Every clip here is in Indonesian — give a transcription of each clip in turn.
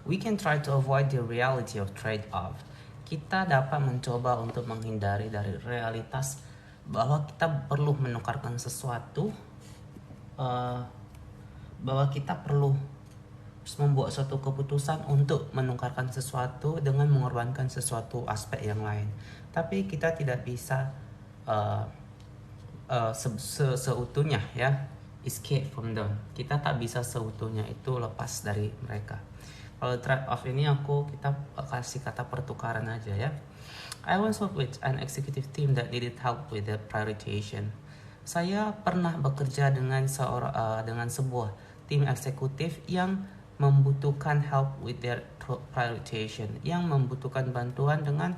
We can try to avoid the reality of trade-off. Kita dapat mencoba untuk menghindari dari realitas bahwa kita perlu menukarkan sesuatu, bahwa kita perlu membuat suatu keputusan untuk menukarkan sesuatu dengan mengorbankan sesuatu aspek yang lain. Tapi kita tidak bisa seutuhnya ya escape from them. Kita tak bisa seutuhnya itu lepas dari mereka. Kalau trade off ini kita kasih kata pertukaran aja ya. I once worked with an executive team that needed help with the prioritization. Saya pernah bekerja dengan sebuah tim eksekutif yang membutuhkan help with their prioritization, yang membutuhkan bantuan dengan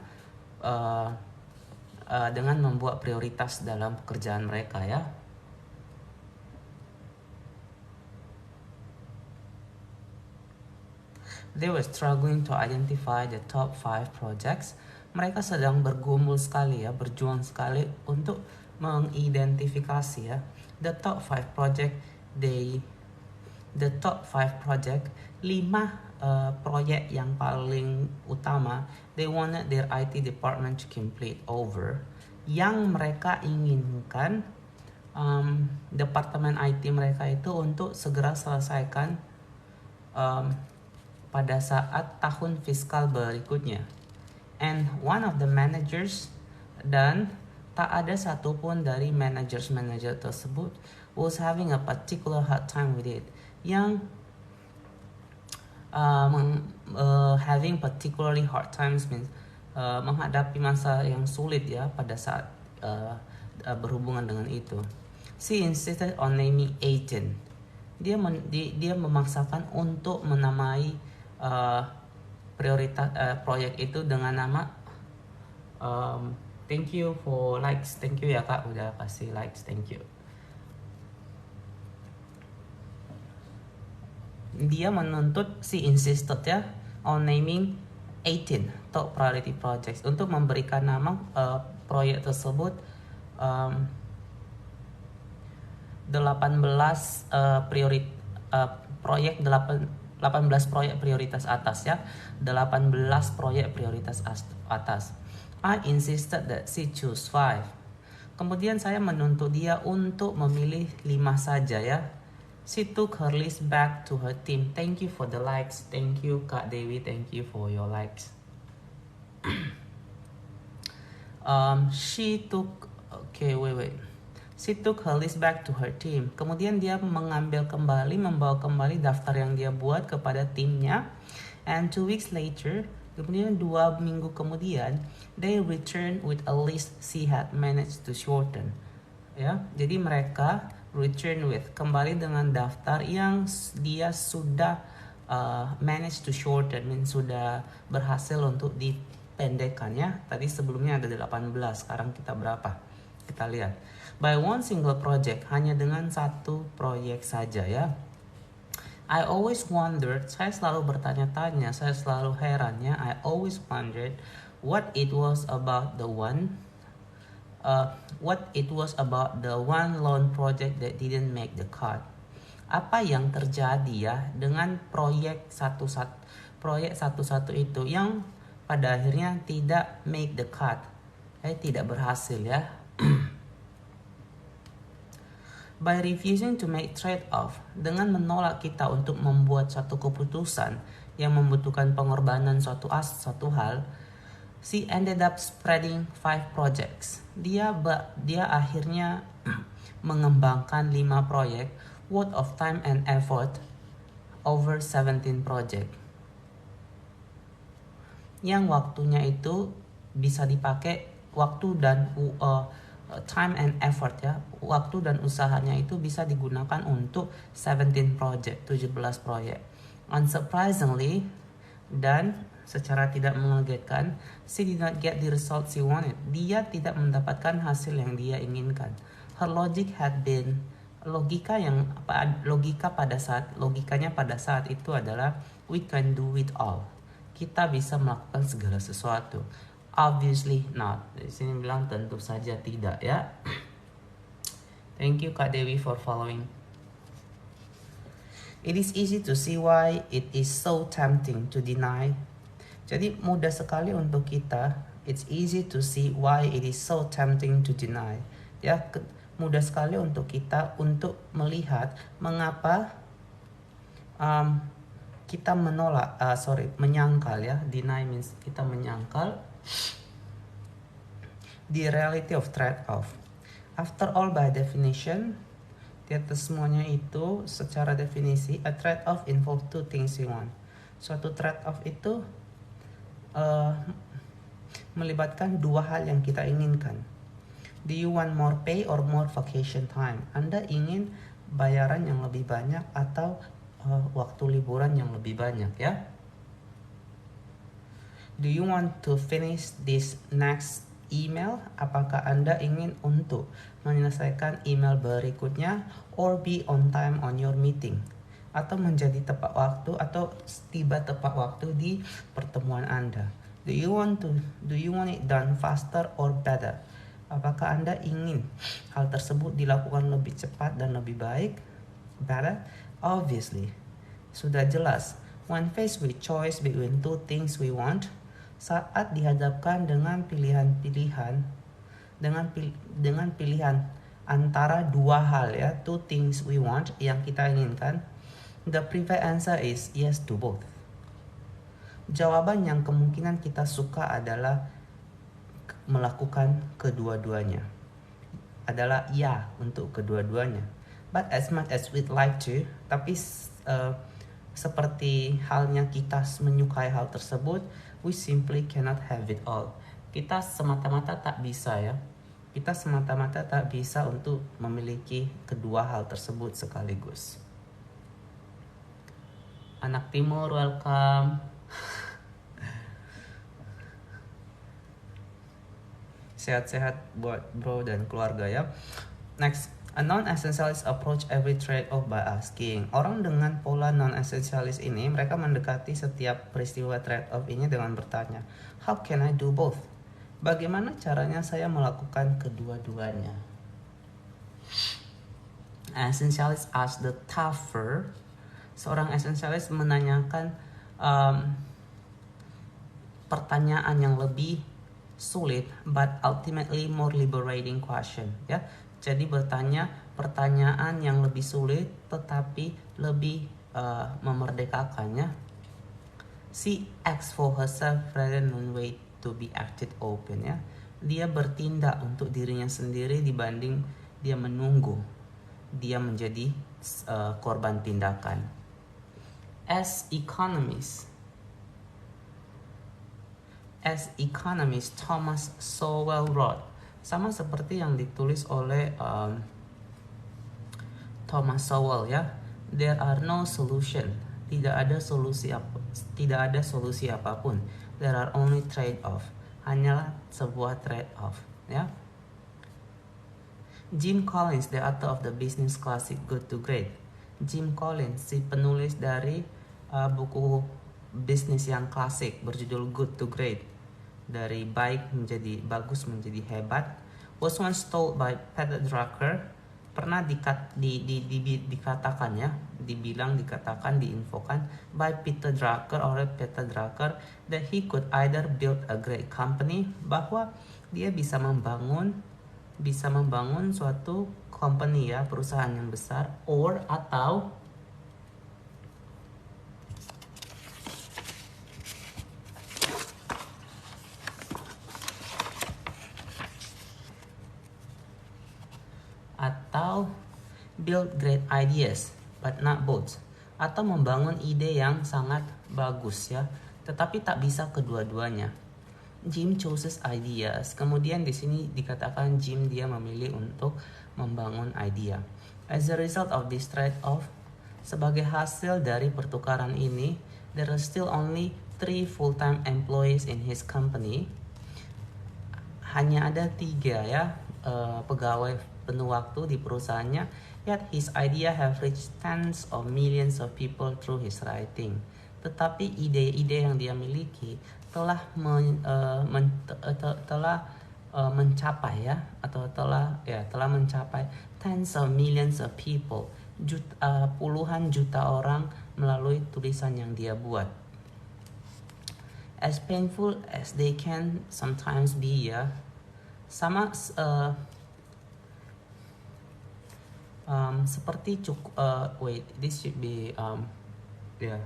membuat prioritas dalam pekerjaan mereka ya. They were struggling to identify the top 5 projects. Mereka sedang bergumul sekali ya, berjuang sekali untuk mengidentifikasi ya the top 5 project, 5 proyek yang paling utama they wanted their IT department to complete over, yang mereka inginkan departemen IT mereka itu untuk segera selesaikan pada saat tahun fiskal berikutnya. And one of the managers, dan tak ada satupun dari manager tersebut was having a particular hard time with it, yang having particularly hard times means menghadapi masa yang sulit ya pada saat berhubungan dengan itu. She insisted on naming 18. Dia memaksakan untuk menamai prioritas proyek itu dengan nama thank you for likes. Thank you ya Kak udah kasih likes, thank you. Dia menuntut, si insisted ya on naming 18 top priority projects, untuk memberikan nama proyek tersebut 18 proyek 18 proyek prioritas atas ya, 18 proyek prioritas atas. I insisted that she choose 5. Kemudian saya menuntut dia untuk memilih 5 saja ya. She took her list back to her team. Thank you for the likes. Thank you Kak Dewi, thank you for your likes. She took her list back to her team. Kemudian dia membawa kembali daftar yang dia buat kepada timnya. And 2 weeks later, kemudian 2 minggu kemudian, they returned with a list she had managed to shorten. Ya, jadi mereka kembali dengan daftar yang dia sudah manage to shorten, sudah berhasil untuk dipendekkan ya. Tadi sebelumnya ada 18, sekarang kita berapa? Kita lihat. By one single project, hanya dengan satu proyek saja ya. I always wondered, saya selalu bertanya-tanya, saya selalu herannya. I always wondered what it was about the one loan project that didn't make the cut. Apa yang terjadi ya dengan proyek satu-satu itu yang pada akhirnya tidak make the cut, tidak berhasil ya. By refusing to make trade-off, dengan menolak kita untuk membuat satu keputusan yang membutuhkan pengorbanan suatu hal, she ended up spreading 5 projects. Dia akhirnya mengembangkan 5 proyek worth of time and effort over 17 project. Yang waktunya itu bisa dipakai, waktu dan time and effort ya, waktu dan usahanya itu bisa digunakan untuk 17 project, 17 proyek. Unsurprisingly, dan secara tidak mengagetkan, she did not get the result she wanted. Dia tidak mendapatkan hasil yang dia inginkan. Her logic had been, logikanya pada saat itu adalah we can do it all. Kita bisa melakukan segala sesuatu. Obviously not. Di sini bilang tentu saja tidak ya. Thank you Kak Dewi for following. It is easy to see why it is so tempting to deny. Jadi mudah sekali untuk kita, it's easy to see why it is so tempting to deny. Ya, mudah sekali untuk kita untuk melihat mengapa kita menyangkal ya. Deny means kita menyangkal the reality of trade-off. After all, by definition, di atas semuanya itu secara definisi, a trade-off involves two things you want. Suatu trade-off itu melibatkan dua hal yang kita inginkan. Do you want more pay or more vacation time? Anda ingin bayaran yang lebih banyak atau waktu liburan yang lebih banyak ya? Do you want to finish this next email? Apakah Anda ingin untuk menyelesaikan email berikutnya or be on time on your meeting? Atau menjadi tepat waktu atau tiba tepat waktu di pertemuan Anda. Do you want it done faster or better? Apakah Anda ingin hal tersebut dilakukan lebih cepat dan lebih baik? Better? Obviously. Sudah jelas. When faced with choice between two things we want, saat dihadapkan dengan pilihan antara dua hal ya, two things we want yang kita inginkan, the preferred answer is yes to both. Jawaban yang kemungkinan kita suka adalah melakukan kedua-duanya. Adalah ya untuk kedua-duanya. But as much as we'd like to, tapi seperti halnya kita menyukai hal tersebut, we simply cannot have it all. Kita semata-mata tak bisa ya. Kita semata-mata tak bisa untuk memiliki kedua hal tersebut sekaligus. Anak Timur, welcome. Sehat-sehat buat bro dan keluarga ya. Next, a non-essentialist approach every trade-off by asking. Orang dengan pola non-essentialist ini, mereka mendekati setiap peristiwa trade-off ini dengan bertanya, how can I do both? Bagaimana caranya saya melakukan kedua-duanya? Essentialist ask the tougher. Seorang essentialist menanyakan pertanyaan yang lebih sulit but ultimately more liberating question ya. Jadi bertanya pertanyaan yang lebih sulit tetapi lebih memerdekakan ya. She acts for herself rather than wait to be acted open ya. Dia bertindak untuk dirinya sendiri dibanding dia menunggu dia menjadi korban tindakan. As economist Thomas Sowell wrote, sama seperti yang ditulis oleh Thomas Sowell ya, there are no solution, tidak ada solusi apapun, there are only trade-off, hanyalah sebuah trade-off ya. Jim Collins, the author of the business classic Good to Great. Jim Collins, si penulis dari buku bisnis yang klasik berjudul Good to Great, dari baik menjadi bagus menjadi hebat, was once told by Peter Drucker, pernah dikatakan ya, diinfokan by Peter Drucker oleh Peter Drucker that he could either build a great company, bahwa dia bisa membangun suatu company ya, perusahaan yang besar, or atau build great ideas but not both, atau membangun ide yang sangat bagus ya, tetapi tak bisa kedua-duanya. Jim chooses ideas. Kemudian di sini dikatakan Jim dia memilih untuk membangun idea. As a result of this trade-off, sebagai hasil dari pertukaran ini, there are still only 3 full-time employees in his company. Hanya ada 3 ya pegawai penuh waktu di perusahaannya. Yet his idea have reached tens of millions of people through his writing. Tetapi ide-ide yang dia miliki telah mencapai ya, atau telah mencapai tens of millions of people, puluhan juta orang melalui tulisan yang dia buat. As painful as they can sometimes be, ya, seperti wait, this should be yeah.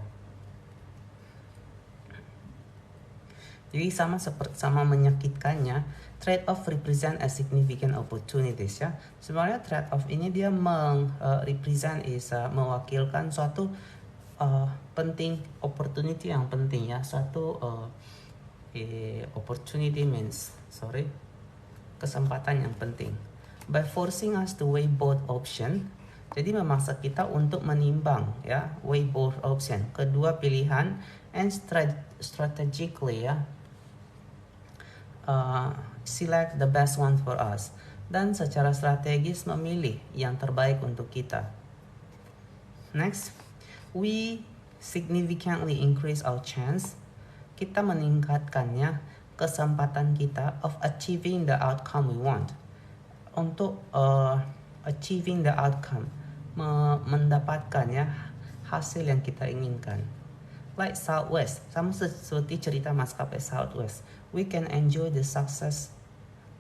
Jadi sama menyakitkannya, trade-off represent a significant opportunities, ya. Sebenarnya trade-off ini dia represent mewakilkan suatu penting, opportunity yang penting, ya. Suatu opportunity means kesempatan yang penting. By forcing us to weigh both option, jadi memaksa kita untuk menimbang, ya, weigh both option, kedua pilihan, and strategically, ya, select the best one for us, dan secara strategis memilih yang terbaik untuk kita. Next, we significantly increase our chance, kita meningkatkannya kesempatan kita of achieving the outcome we want, untuk achieving the outcome, mendapatkannya hasil yang kita inginkan. Like Southwest, sama seperti cerita maskapai Southwest, we can enjoy the success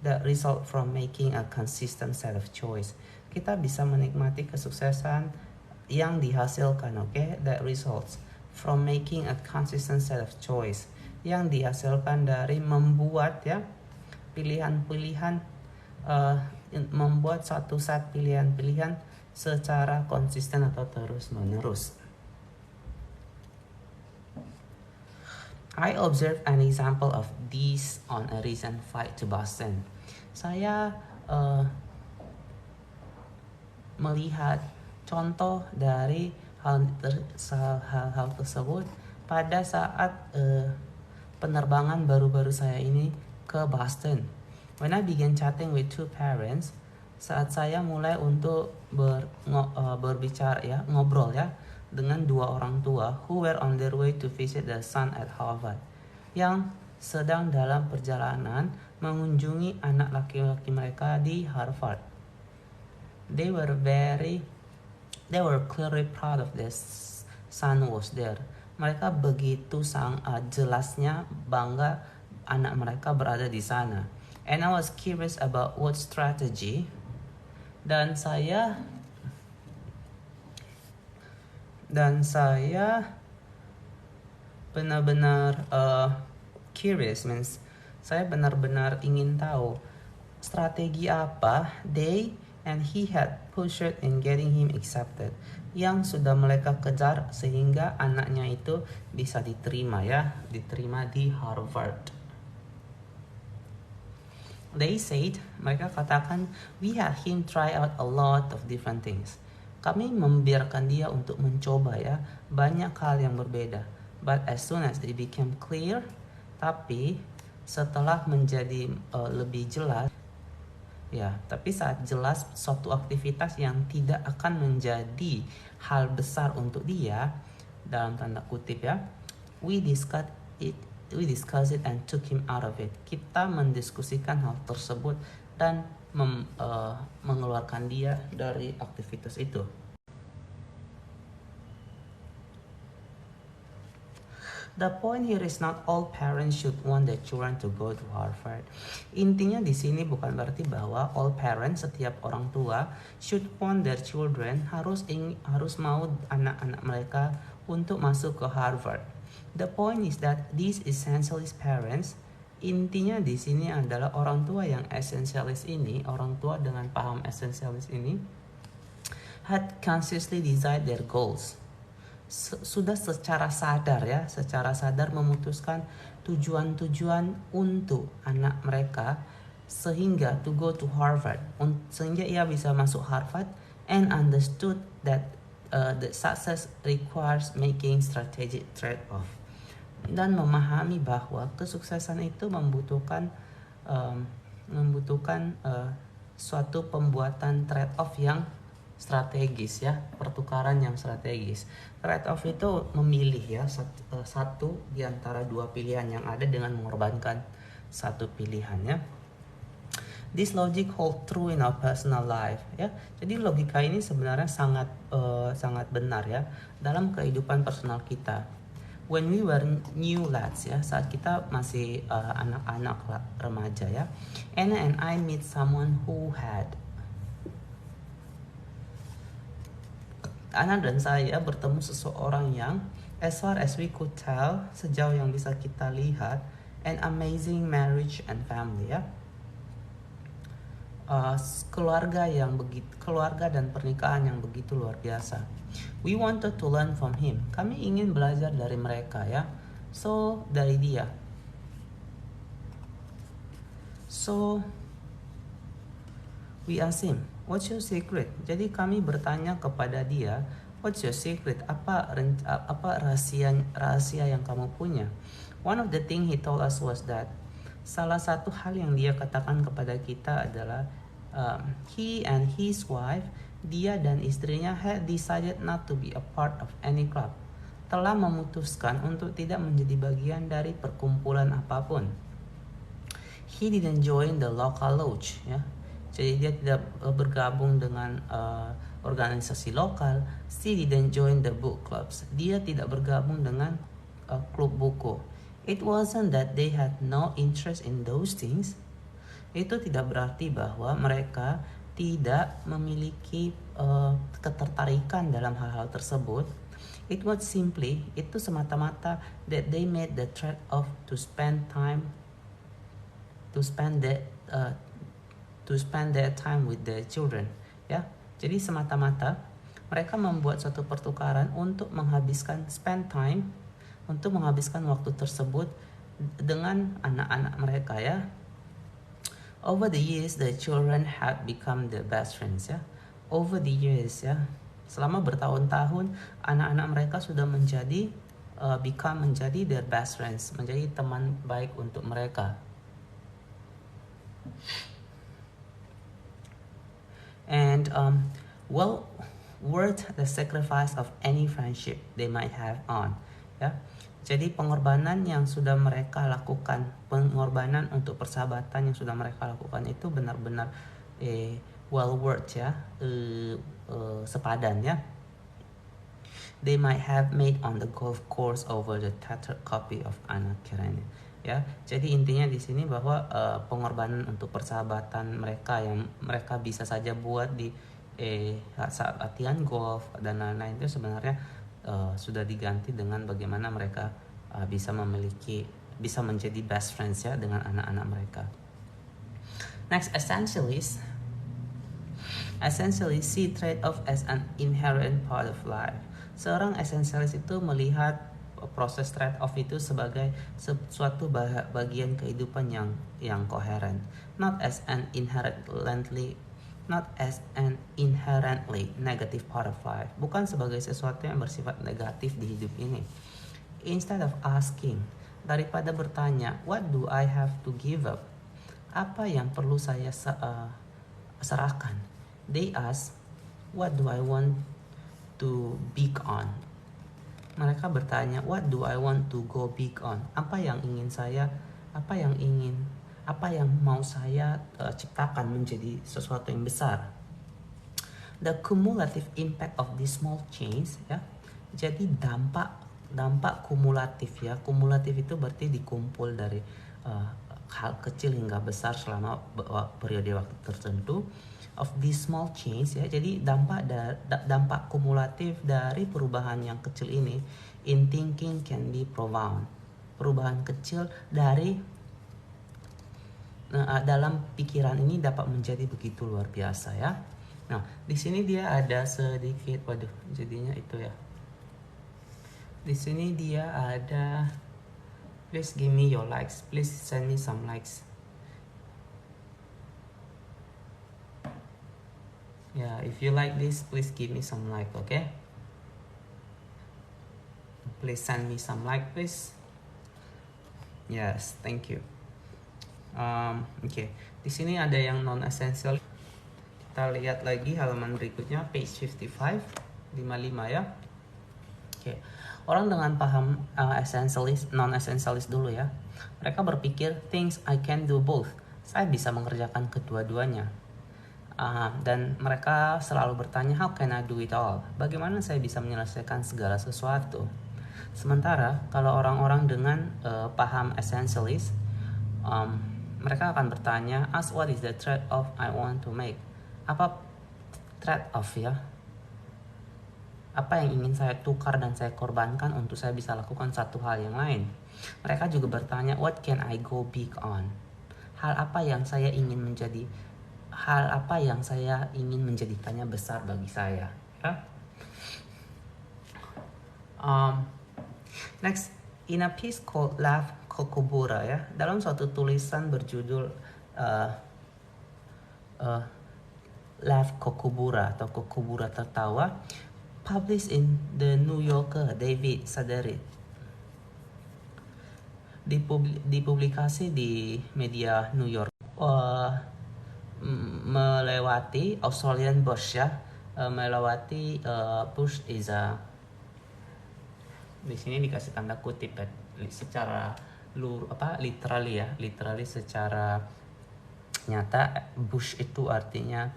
that result from making a consistent set of choice. Kita bisa menikmati kesuksesan yang dihasilkan, that results from making a consistent set of choice, yang dihasilkan dari membuat, ya, pilihan-pilihan, membuat satu set pilihan-pilihan secara konsisten atau terus-menerus. I observed an example of this on a recent flight to Boston. Saya melihat contoh dari hal tersebut pada saat penerbangan baru-baru saya ini ke Boston. When I began chatting with two parents, saat saya mulai untuk berbicara, ya, ngobrol, ya, dengan dua orang tua who were on their way to visit their son at Harvard, yang sedang dalam perjalanan mengunjungi anak laki-laki mereka di Harvard. They were clearly proud of their son was there. Mereka begitu jelasnya bangga anak mereka berada di sana. And I was curious about what strategy, dan saya benar-benar curious, means saya benar-benar ingin tahu strategi apa they and he had pushed in getting him accepted, yang sudah mereka kejar sehingga anaknya itu bisa diterima di Harvard. They said, mereka katakan, we had him try out a lot of different things. Kami membiarkan dia untuk mencoba, ya, banyak hal yang berbeda. But as soon as they became clear, tapi setelah menjadi lebih jelas, ya, tapi saat jelas suatu aktivitas yang tidak akan menjadi hal besar untuk dia, dalam tanda kutip, ya, we discussed it and took him out of it. Kita mendiskusikan hal tersebut dan mengeluarkan dia dari aktivitas itu. The point here is not all parents should want their children to go to Harvard. Intinya di sini bukan berarti bahwa all parents, setiap orang tua, should want their children, harus mau anak-anak mereka untuk masuk ke Harvard. The point is that these essentialist parents, intinya di sini adalah orang tua yang essentialist ini, orang tua dengan paham essentialist ini, had consciously desired their goals. Sudah secara sadar memutuskan tujuan-tujuan untuk anak mereka, sehingga to go to Harvard, sehingga ia bisa masuk Harvard, and understood that the success requires making strategic trade-off, dan memahami bahwa kesuksesan itu membutuhkan suatu pembuatan trade-off yang strategis, ya, pertukaran yang strategis. Trade-off itu memilih, ya, satu di antara dua pilihan yang ada dengan mengorbankan satu pilihannya. This logic hold true in our personal life, ya. Jadi logika ini sebenarnya sangat benar ya dalam kehidupan personal kita. When we were new lads, ya, saat kita masih anak-anak remaja ya, Anna and I meet someone who had. Anna dan saya bertemu seseorang yang, as far as we could tell, sejauh yang bisa kita lihat, an amazing marriage and family, ya. Keluarga dan pernikahan yang begitu luar biasa. We wanted to learn from him. Kami ingin belajar dari mereka, ya. So dari dia. So we asked him, what's your secret? Jadi kami bertanya kepada dia, what's your secret? Apa rahasia yang kamu punya? One of the thing he told us was that salah satu hal yang dia katakan kepada kita adalah he and his wife, dia dan istrinya, had decided not to be a part of any club. Telah memutuskan untuk tidak menjadi bagian dari perkumpulan apapun. He didn't join the local lodge, ya. Jadi dia tidak bergabung dengan organisasi lokal. She didn't join the book clubs. Dia tidak bergabung dengan klub buku. It wasn't that they had no interest in those things. Itu tidak berarti bahwa mereka tidak memiliki ketertarikan dalam hal-hal tersebut. It was simply, itu semata-mata that they made the trade-off to spend their time with their children, ya. Jadi semata-mata mereka membuat suatu pertukaran untuk menghabiskan waktu tersebut dengan anak-anak mereka, ya. Over the years, the children have become the best friends, ya. Over the years, ya. Selama bertahun-tahun, anak-anak mereka sudah menjadi their best friends, menjadi teman baik untuk mereka. And worth the sacrifice of any friendship they might have on, ya. Jadi pengorbanan yang sudah mereka lakukan, pengorbanan untuk persahabatan yang sudah mereka lakukan itu benar-benar well worth, ya, sepadan, ya. They might have made on the golf course over the tattered copy of Anna Karenina, ya. Jadi intinya di sini bahwa pengorbanan untuk persahabatan mereka yang mereka bisa saja buat di saat latihan golf dan lain-lain itu sebenarnya sudah diganti dengan bagaimana mereka bisa menjadi best friends, ya, dengan anak-anak mereka. Next, essentialist see trade-off as an inherent part of life. Seorang essentialist itu melihat proses trade-off itu sebagai suatu bagian kehidupan yang koheren, not as an inherently negative part of life, bukan sebagai sesuatu yang bersifat negatif di hidup ini. Instead of asking, daripada bertanya, what do I have to give up? Apa yang perlu saya serahkan? They ask, what do I want to big on? Mereka bertanya, what do I want to go big on? Apa yang mau saya ciptakan menjadi sesuatu yang besar. The cumulative impact of this small change, ya. Jadi dampak kumulatif, ya. Kumulatif itu berarti dikumpul dari hal kecil hingga besar selama periode waktu tertentu. Of this small change, ya. Jadi dampak kumulatif dari perubahan yang kecil ini in thinking can be profound. Perubahan kecil dalam pikiran ini dapat menjadi begitu luar biasa, ya. Nah, di sini dia ada sedikit, jadinya itu, ya. Di sini dia ada, please give me your likes, please send me some likes. Yeah, if you like this, please give me some like, okay? Please send me some like, please. Yes, thank you. Okay. Di sini ada yang non-essential. Kita lihat lagi halaman berikutnya, page 55, 55, ya. Okay. Orang dengan paham non-essentialist dulu, ya. Mereka berpikir, things I can do both. saya bisa mengerjakan kedua-duanya. Dan mereka selalu bertanya, how can I do it all? Bagaimana saya bisa menyelesaikan segala sesuatu? Sementara kalau orang-orang dengan paham essentialist, mereka akan bertanya, ask what is the trade-off I want to make? Apa trade-off ya? Apa yang ingin saya tukar dan saya korbankan untuk saya bisa lakukan satu hal yang lain? Mereka juga bertanya, what can I go big on? Hal apa yang saya ingin menjadikannya besar bagi saya? Ya? Next, in a piece called Love Kokobura ya, dalam suatu tulisan berjudul Love Kokobura atau Kokobura tertawa, published in The New Yorker, David Sedaris, dipublikasi di media New York, melewati Australian Bush ya, melewati Bush is a, di sini dikasih tanda kutip ya, secara literally secara nyata Bush itu artinya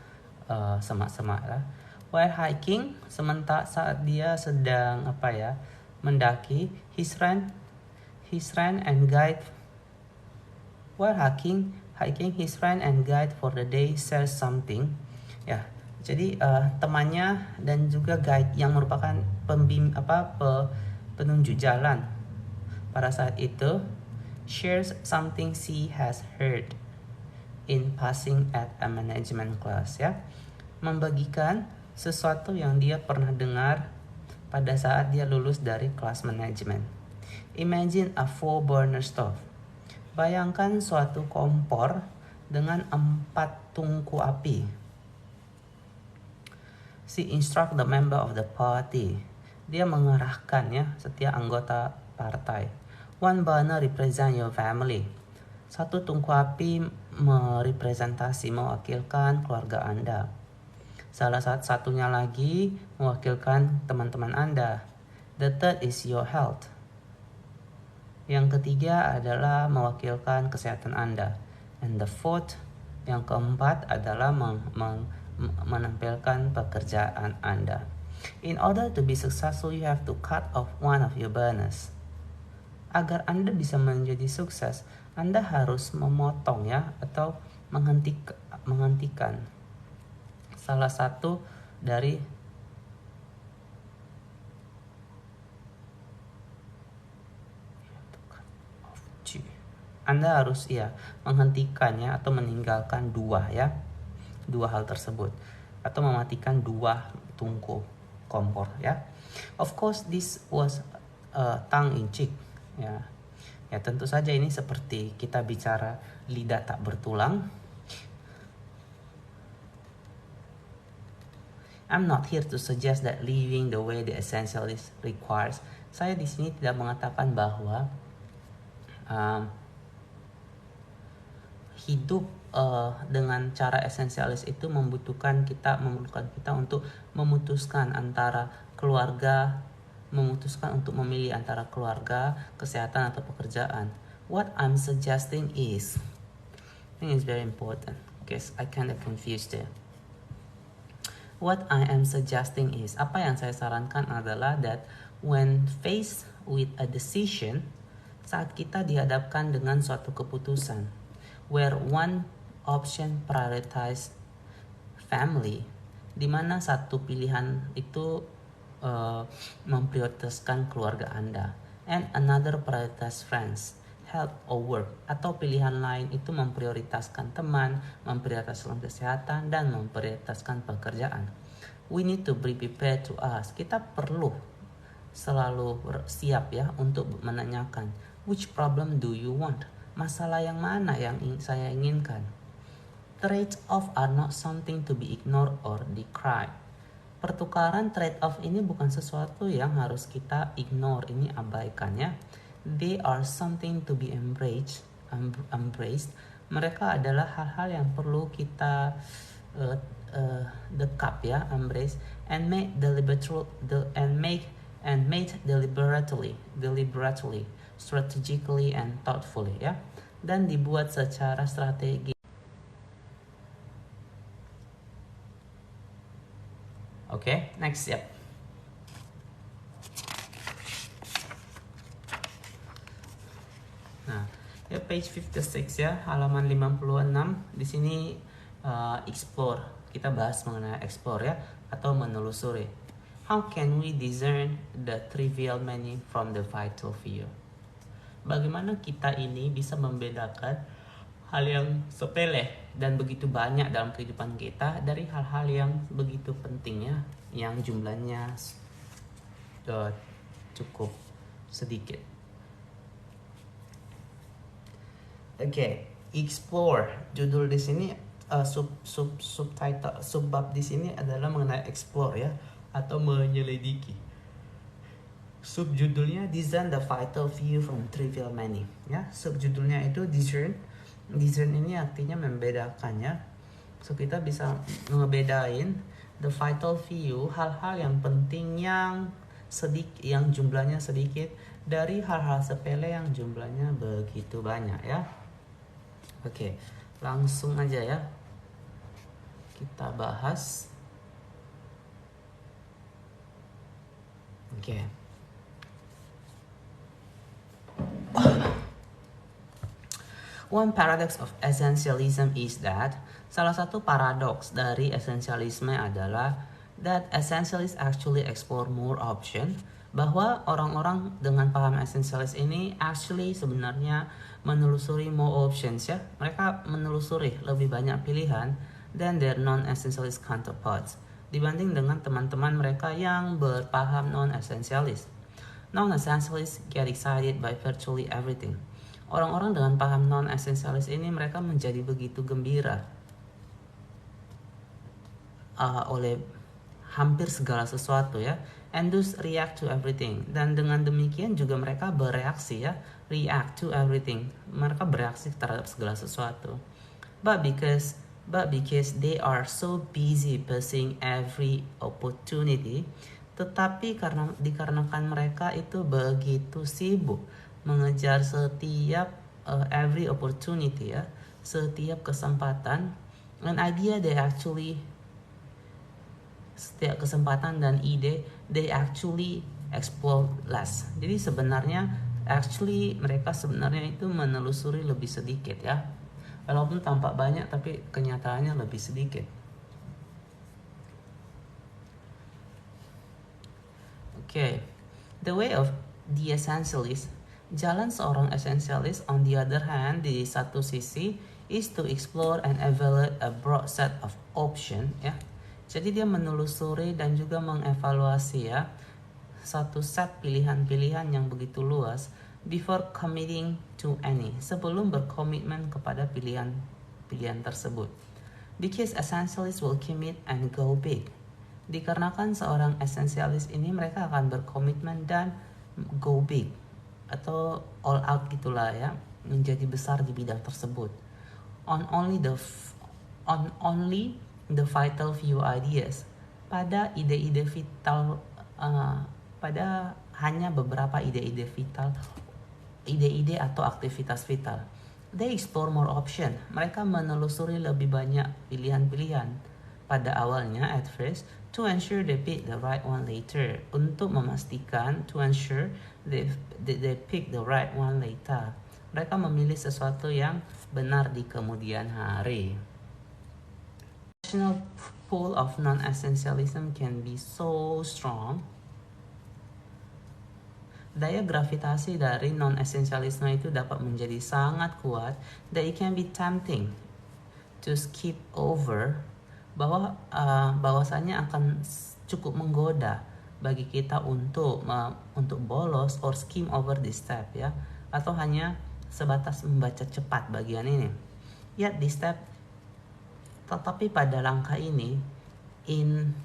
semak-semak lah. While hiking, sementara saat dia sedang mendaki, his friend and guide. While hiking, his friend and guide for the day says something. Ya, jadi temannya dan juga guide yang merupakan penunjuk jalan pada saat itu shares something she has heard in passing at a management class ya, membagikan sesuatu yang dia pernah dengar pada saat dia lulus dari kelas manajemen. Imagine a 4-burner stove. Bayangkan suatu kompor dengan 4 tungku api. She instruct the member of the party. Dia mengarahkan ya setiap anggota partai. 1 burner represent your family. 1 tungku api mewakilkan keluarga Anda. Salah satunya lagi mewakilkan teman-teman Anda. The third is your health. Yang ketiga adalah mewakilkan kesehatan Anda. And the fourth, yang keempat adalah menampilkan pekerjaan Anda. In order to be successful, you have to cut off one of your burners. Agar Anda bisa menjadi sukses, Anda harus memotong ya atau menghentikan salah satu dari Anda harus menghentikannya atau meninggalkan 2 hal tersebut atau mematikan 2 tungku kompor ya. Of course this was tongue in cheek ya. Ya tentu saja ini seperti kita bicara lidah tak bertulang. I'm not here to suggest that living the way the essentialist requires. Saya di sini tidak mengatakan bahwa hidup dengan cara esensialis itu memerlukan kita untuk memutuskan antara keluarga, memutuskan untuk memilih antara keluarga, kesehatan atau pekerjaan. What I'm suggesting is, I think it's very important because I kind of confused there. What I am suggesting is, apa yang saya sarankan adalah that when faced with a decision, saat kita dihadapkan dengan suatu keputusan, where one option prioritize family, di mana satu pilihan itu memprioritaskan keluarga Anda, and another prioritize friends, health or work, atau pilihan lain itu memprioritaskan teman, memprioritaskan kesehatan, dan memprioritaskan pekerjaan. We need to be prepared to ask. Kita perlu selalu siap ya untuk menanyakan, which problem do you want? Masalah yang mana yang saya inginkan? Trade-off are not something to be ignored or decried. Pertukaran trade-off ini bukan sesuatu yang harus kita ignore, ini abaikan ya. They are something to be embraced. Mereka adalah hal-hal yang perlu kita dekap ya, embrace and made deliberately, strategically and thoughtfully ya, dan dibuat secara strategi Oke, next ya. Nah, ya page 56 ya, halaman 56. Di sini explore. Kita bahas mengenai explore ya, atau menelusuri. How can we discern the trivial meaning from the vital few? Bagaimana kita ini bisa membedakan hal yang sepele dan begitu banyak dalam kehidupan kita dari hal-hal yang begitu penting ya, yang jumlahnya cukup sedikit. Oke, explore. Judul di sini subtitle subbab di sini adalah mengenai explore ya, atau menyelidiki. Subjudulnya discern the vital few from trivial meaning ya. Subjudulnya itu discern. Discern ini artinya membedakan ya. So kita bisa ngebedain the vital few, hal-hal yang penting yang sedikit, yang jumlahnya sedikit, dari hal-hal sepele yang jumlahnya begitu banyak ya. Oke, langsung aja ya kita bahas. Oke. One paradox of essentialism is that salah satu paradoks dari esensialisme adalah that essentialists actually explore more option, bahwa orang-orang dengan paham esensialis ini actually sebenarnya menelusuri more options ya. Mereka menelusuri lebih banyak pilihan than their non-essentialist counterparts dibanding dengan teman-teman mereka yang berpaham non-essentialist. Non-essentialists get excited by virtually everything. Orang-orang dengan paham non-essentialist ini mereka menjadi begitu gembira oleh hampir segala sesuatu ya, and thus react to everything. Dan dengan demikian juga mereka bereaksi ya, react to everything. Mereka bereaksi terhadap segala sesuatu. But because they are so busy pursuing every opportunity, tetapi dikarenakan mereka itu begitu sibuk mengejar setiap every opportunity ya, setiap kesempatan, an idea they actually, setiap kesempatan dan ide they actually explore less. Jadi sebenarnya actually mereka sebenarnya itu menelusuri lebih sedikit ya, walaupun tampak banyak tapi kenyataannya lebih sedikit. Okay, the way of the essentialist, jalan seorang essentialist on the other hand, di satu sisi, is to explore and evaluate a broad set of option ya. Jadi dia menelusuri dan juga mengevaluasi ya, satu set pilihan-pilihan yang begitu luas before committing to any, sebelum berkomitmen kepada pilihan tersebut. Because essentialists will commit and go big. Dikarenakan seorang essentialist ini mereka akan berkomitmen dan go big atau all out gitulah ya, menjadi besar di bidang tersebut. On only the vital few ideas, pada ide-ide vital, pada hanya beberapa ide-ide vital, ide-ide atau aktivitas vital. They explore more option. Mereka menelusuri lebih banyak pilihan-pilihan pada awalnya at first, to ensure they pick the right one later. Untuk memastikan, to ensure they pick the right one later. Mereka memilih sesuatu yang benar di kemudian hari. The national pull of non-essentialism can be so strong. Daya gravitasi dari non-essentialisme itu dapat menjadi sangat kuat, that it can be tempting to skip over, bahwasanya akan cukup menggoda bagi kita untuk bolos or skim over this step ya, atau hanya sebatas membaca cepat bagian ini. Yet this step, tetapi pada langkah ini in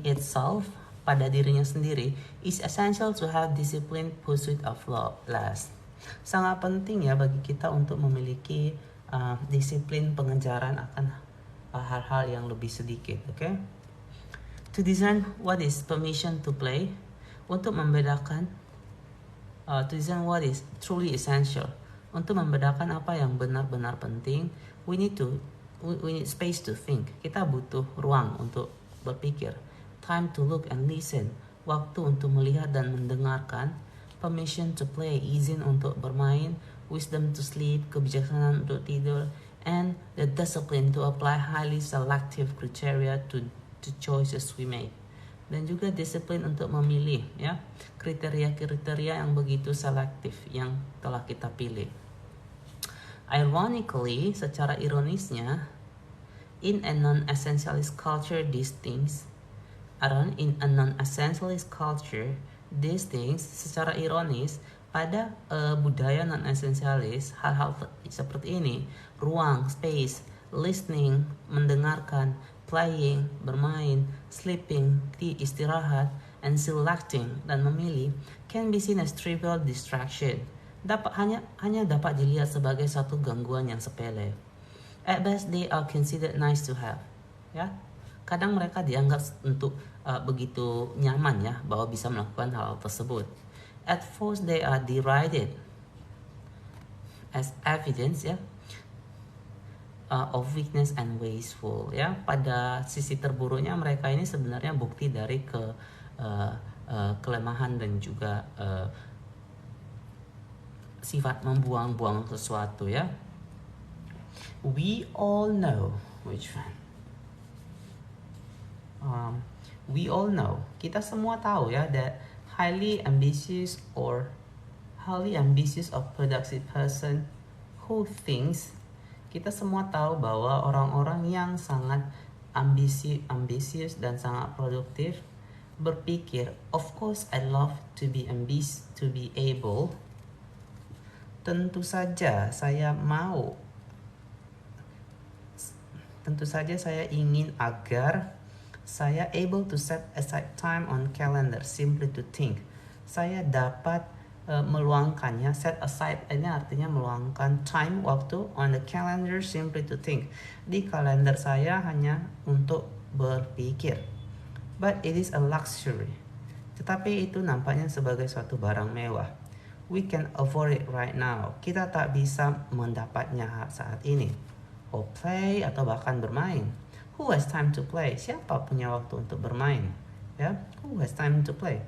itself, pada dirinya sendiri, is essential to have disciplined pursuit of less. Sangat penting ya bagi kita untuk memiliki disiplin pengejaran akan hal-hal yang lebih sedikit, okay? To discern what is permission to play, untuk membedakan to discern what is truly essential, Untuk membedakan apa yang benar-benar penting, we need space to think. Kita butuh ruang untuk berpikir. Time to look and listen. Waktu untuk melihat dan mendengarkan. Permission to play, izin untuk bermain. Wisdom to sleep, kebijaksanaan untuk tidur. And the discipline to apply highly selective criteria to choices we make. Dan juga disiplin untuk memilih, ya, kriteria-kriteria yang begitu selektif yang telah kita pilih. Ironically, secara ironisnya, in a non-essentialist culture, these things secara ironis pada budaya non-esensialis, hal-hal seperti ini, ruang, space, listening, mendengarkan, playing, bermain, sleeping, istirahat, and selecting, dan memilih, can be seen as trivial distraction. Hanya dapat dilihat sebagai satu gangguan yang sepele. At best, they are considered nice to have. Ya, kadang mereka dianggap untuk begitu nyaman, ya, bahwa bisa melakukan hal tersebut. At first, they are derided as evidence, ya, of weakness and wasteful, ya. Pada sisi terburuknya mereka ini sebenarnya bukti dari kelemahan dan juga sifat membuang-buang sesuatu, ya. We all know which one. We all know, kita semua tahu, ya, that highly ambitious or productive person who thinks, kita semua tahu bahwa orang-orang yang sangat ambisius dan sangat produktif berpikir, of course I love to be able. Tentu saja saya ingin agar saya able to set aside time on calendar simply to think. Saya dapat meluangkannya. Set aside ini artinya meluangkan time, waktu, on the calendar simply to think. Di kalender saya hanya untuk berpikir. But it is a luxury. Tetapi itu nampaknya sebagai suatu barang mewah. We can afford it right now. Kita tak bisa mendapatnya saat ini. Or play, atau bahkan bermain. Who has time to play? Siapa punya waktu untuk bermain? Ya, who has time to play?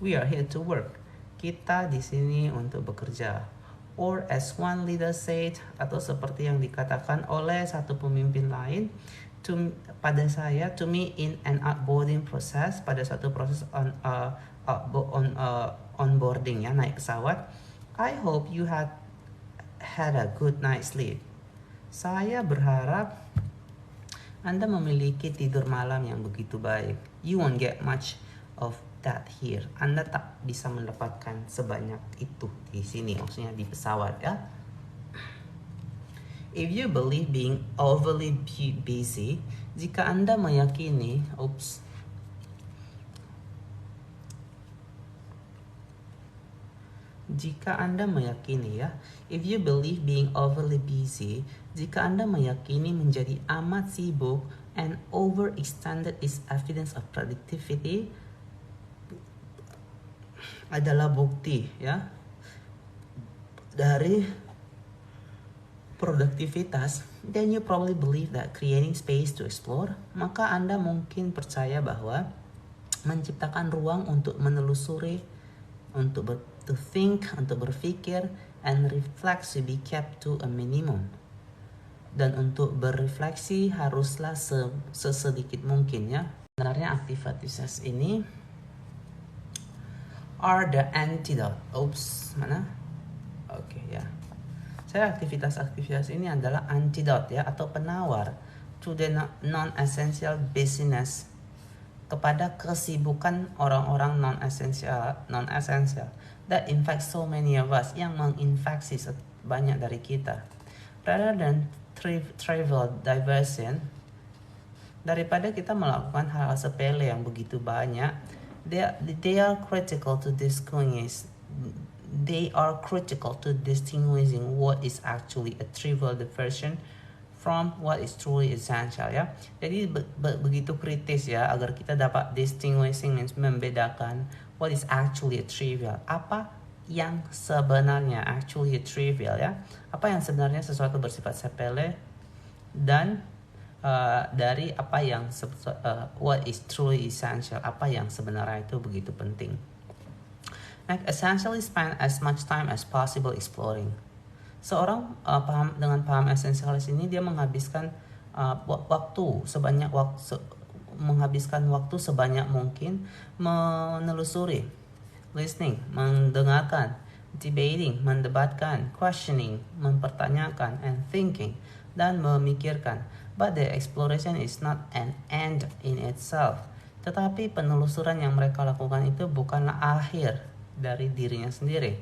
We are here to work. Kita di sini untuk bekerja. Or as one leader said, atau seperti yang dikatakan oleh satu pemimpin lain, to me in an onboarding process, pada satu proses onboarding, ya, naik pesawat. I hope you had a good night's sleep. Saya berharap Anda memiliki tidur malam yang begitu baik. You won't get much of that here. Anda tak bisa mendapatkan sebanyak itu di sini, maksudnya di pesawat, ya. If you believe being overly busy, jika Anda meyakini, ya, if you believe being overly busy, jika Anda meyakini menjadi amat sibuk and overextended is evidence of productivity, adalah bukti, ya, dari produktivitas, then you probably believe that creating space to explore, maka Anda mungkin percaya bahwa menciptakan ruang untuk menelusuri, untuk to think, untuk berpikir, and reflect should be kept to a minimum. Dan untuk berrefleksi haruslah sesedikit mungkin, ya. Sebenarnya aktivitas ini are the antidote. Mana? Oke, ya. Saya aktivitas ini adalah antidote, ya, atau penawar to the non-essential business, kepada kesibukan orang-orang non-essential that infect so many of us, yang menginfeksi banyak dari kita. Rather than trivial diversion, daripada kita melakukan hal sepele yang begitu banyak, they are critical to distinguishing what is actually a trivial diversion from what is truly essential, ya. Jadi begitu kritis, ya, agar kita dapat distinguishing, membedakan what is actually a trivial, apa yang sebenarnya, actually trivial ya. Apa yang sebenarnya sesuatu bersifat sepele, dan dari apa yang what is truly essential, apa yang sebenarnya itu begitu penting. Next, essentially spend as much time as possible exploring. Seorang paham esensialis ini dia menghabiskan menghabiskan waktu sebanyak mungkin menelusuri, listening, mendengarkan, debating, mendebatkan, questioning, mempertanyakan, and thinking, dan memikirkan. But the exploration is not an end in itself. Tetapi penelusuran yang mereka lakukan itu bukanlah akhir dari dirinya sendiri.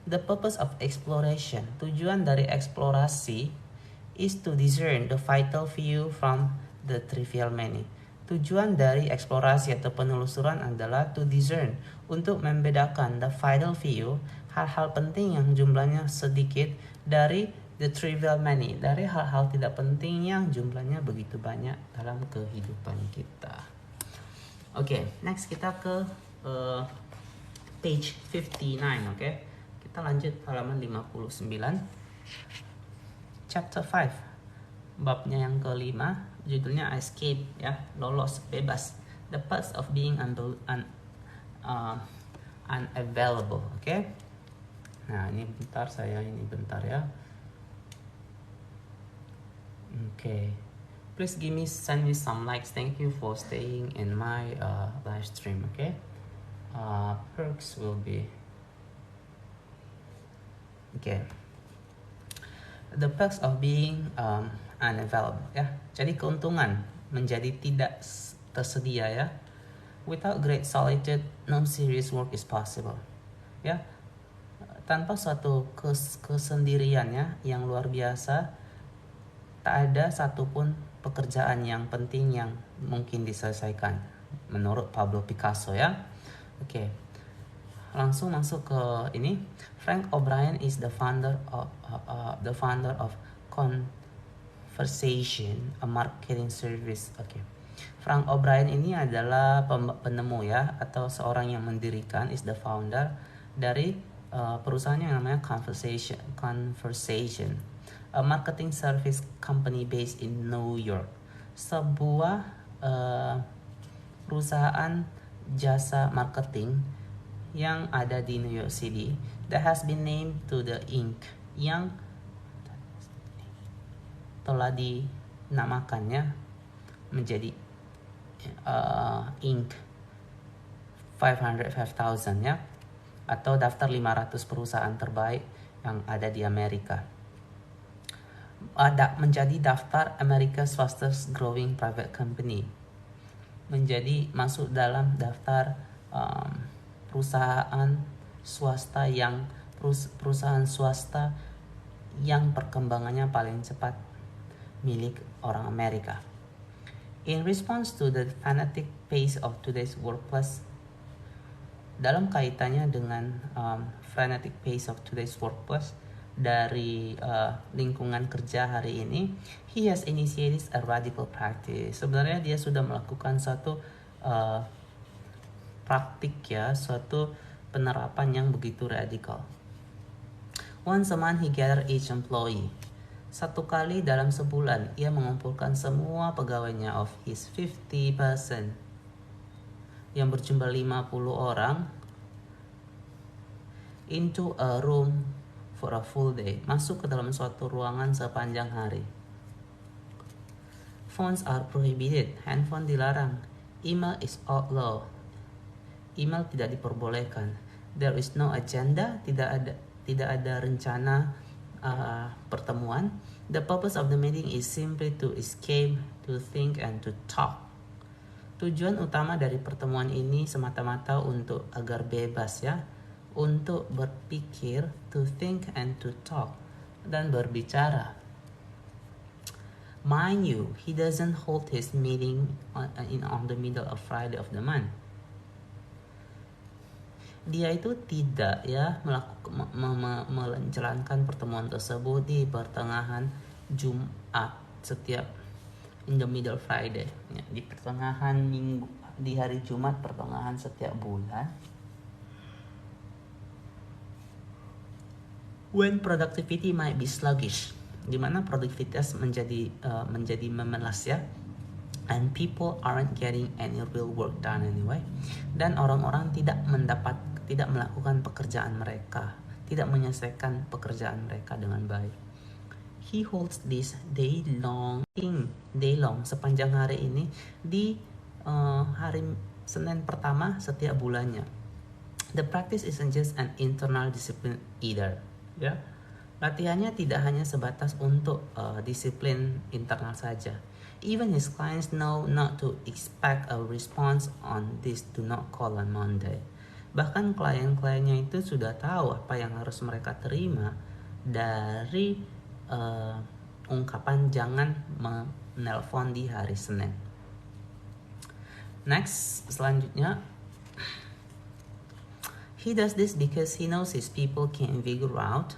The purpose of exploration, tujuan dari eksplorasi, is to discern the vital few from the trivial many. Tujuan dari eksplorasi atau penelusuran adalah to discern, untuk membedakan the vital few, hal-hal penting yang jumlahnya sedikit, dari the trivial many, dari hal-hal tidak penting yang jumlahnya begitu banyak dalam kehidupan kita. Oke, next kita ke page 59, oke. Kita lanjut halaman 59. Chapter 5. Babnya yang kelima, judulnya escape ya, lolos, bebas. The perks of being unavailable, oke. Nah, ini bentar ya. Okay, please send me some likes. Thank you for staying in my live stream. Okay, perks will be okay. The perks of being unavailable ya. Jadi keuntungan menjadi tidak tersedia ya. Without great solitude, no serious work is possible. Ya, tanpa suatu kesendirian ya yang luar biasa, tak ada satupun pekerjaan yang penting yang mungkin diselesaikan, menurut Pablo Picasso ya. Oke, langsung masuk ke ini. Frank O'Brien is the founder of Conversation, a marketing service. Oke. Frank O'Brien ini adalah penemu ya, atau seorang yang mendirikan, is the founder dari perusahaan yang namanya Conversation, a marketing service company based in New York, sebuah perusahaan jasa marketing yang ada di New York City, that has been named to the Inc., yang telah dinamakannya menjadi Inc. 505,000 ya, atau daftar 500 perusahaan terbaik yang ada di Amerika. Menjadi daftar America's fastest growing private company, menjadi masuk dalam daftar perusahaan swasta yang perkembangannya paling cepat milik orang Amerika. In response to the fanatic pace of today's workplace, dalam kaitannya dengan frenetic pace of today's workplace, dari lingkungan kerja hari ini, he has initiated a radical practice. Sebenarnya dia sudah melakukan suatu praktik ya, suatu penerapan yang begitu radikal. Once a month he gather each employee. Satu kali dalam sebulan ia mengumpulkan semua pegawainya of his 50% yang berjumlah 50 orang into a room for a full day, masuk ke dalam suatu ruangan sepanjang hari. Phones are prohibited, handphone dilarang. Email is outlawed, email tidak diperbolehkan. There is no agenda, tidak ada rencana pertemuan. The purpose of the meeting is simply to escape, to think, and to talk. Tujuan utama dari pertemuan ini semata-mata untuk agar bebas ya, untuk berpikir, to think and to talk, dan berbicara. Mind you, he doesn't hold his meeting on the middle of Friday of the month. Dia itu tidak ya menjalankan pertemuan tersebut di pertengahan Jumat setiap, in the middle Friday ya, di pertengahan minggu, di hari Jumat pertengahan setiap bulan. When productivity might be sluggish, di mana produktivitas menjadi memelas ya, and people aren't getting any real work done anyway, dan orang-orang tidak melakukan pekerjaan mereka, tidak menyelesaikan pekerjaan mereka dengan baik. He holds this day long sepanjang hari ini di hari Senin pertama setiap bulannya. The practice isn't just an internal discipline either. Ya, latihannya tidak hanya sebatas untuk disiplin internal saja. Even his clients know not to expect a response on this do not call on Monday. Bahkan klien-kliennya itu sudah tahu apa yang harus mereka terima dari ungkapan jangan menelpon di hari Senin. Next, selanjutnya, he does this because he knows his people can figure out.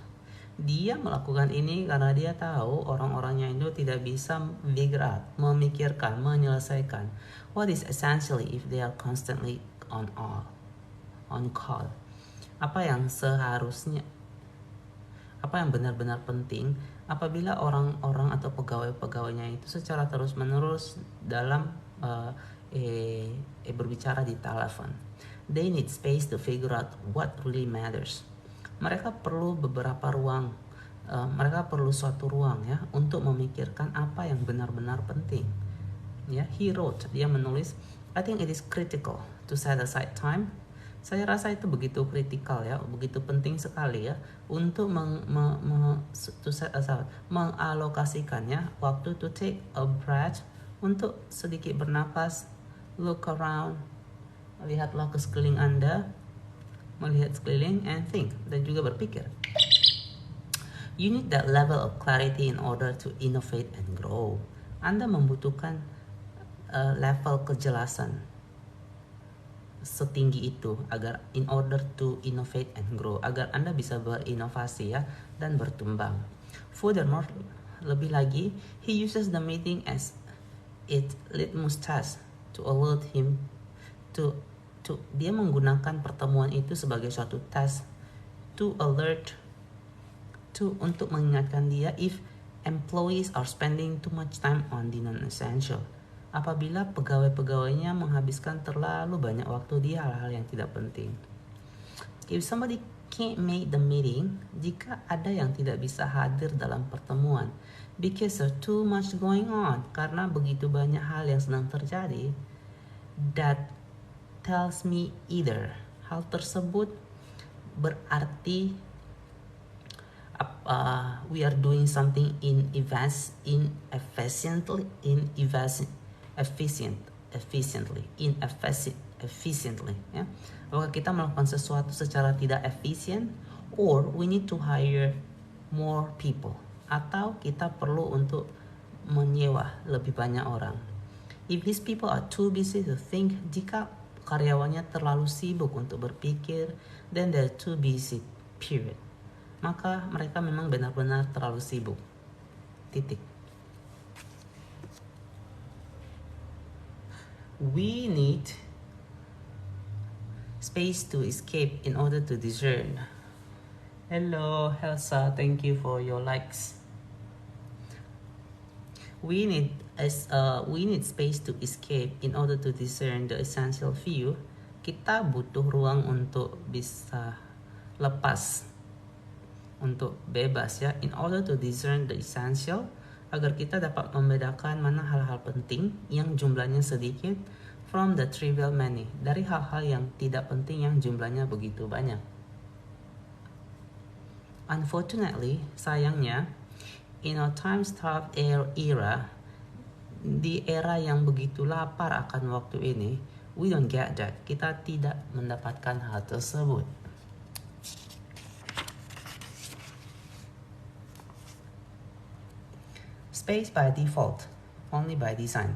Dia melakukan ini karena dia tahu orang-orangnya itu tidak bisa figure out, memikirkan, menyelesaikan what is essentially if they are constantly on call. Apa yang benar-benar penting apabila orang-orang atau pegawai-pegawainya itu secara terus-menerus dalam berbicara di telepon. They need space to figure out what really matters. Mereka perlu suatu ruang ya untuk memikirkan apa yang benar-benar penting. Ya, dia menulis, I think it is critical to set aside time. Saya rasa itu begitu kritikal ya, begitu penting sekali ya untuk mengalokasikannya waktu to take a breath, untuk sedikit bernapas, look around, lihatlah ke sekeliling Anda, melihat sekeliling and think, dan juga berpikir. You need that level of clarity in order to innovate and grow. Anda membutuhkan level kejelasan setinggi itu agar in order to innovate and grow, agar Anda bisa berinovasi ya dan berkembang. Furthermore, lebih lagi, he uses the meeting as its litmus test to alert him to dia menggunakan pertemuan itu sebagai suatu tes untuk mengingatkan dia if employees are spending too much time on the non-essential. Apabila pegawai-pegawainya menghabiskan terlalu banyak waktu di hal-hal yang tidak penting. If somebody can't make the meeting, jika ada yang tidak bisa hadir dalam pertemuan because there's too much going on, karena begitu banyak hal yang sedang terjadi, that tells me either hal tersebut berarti we are doing something inefficiently ya. Apakah kita melakukan sesuatu secara tidak efisien, or we need to hire more people, atau kita perlu untuk menyewa lebih banyak orang. If his people are too busy to think, jika karyawannya terlalu sibuk untuk berpikir, then they're too busy, period. Maka mereka memang benar-benar terlalu sibuk. Titik. We need space to escape in order to discern. Hello, Elsa. Thank you for your likes. We need space to escape in order to discern the essential few. Kita butuh ruang untuk bisa lepas, untuk bebas ya, in order to discern the essential, agar kita dapat membedakan mana hal-hal penting yang jumlahnya sedikit from the trivial many, dari hal-hal yang tidak penting yang jumlahnya begitu banyak. Unfortunately, sayangnya, in our time-starved era, di era yang begitu lapar akan waktu ini, we don't get that. Kita tidak mendapatkan hal tersebut. Space by default, only by design.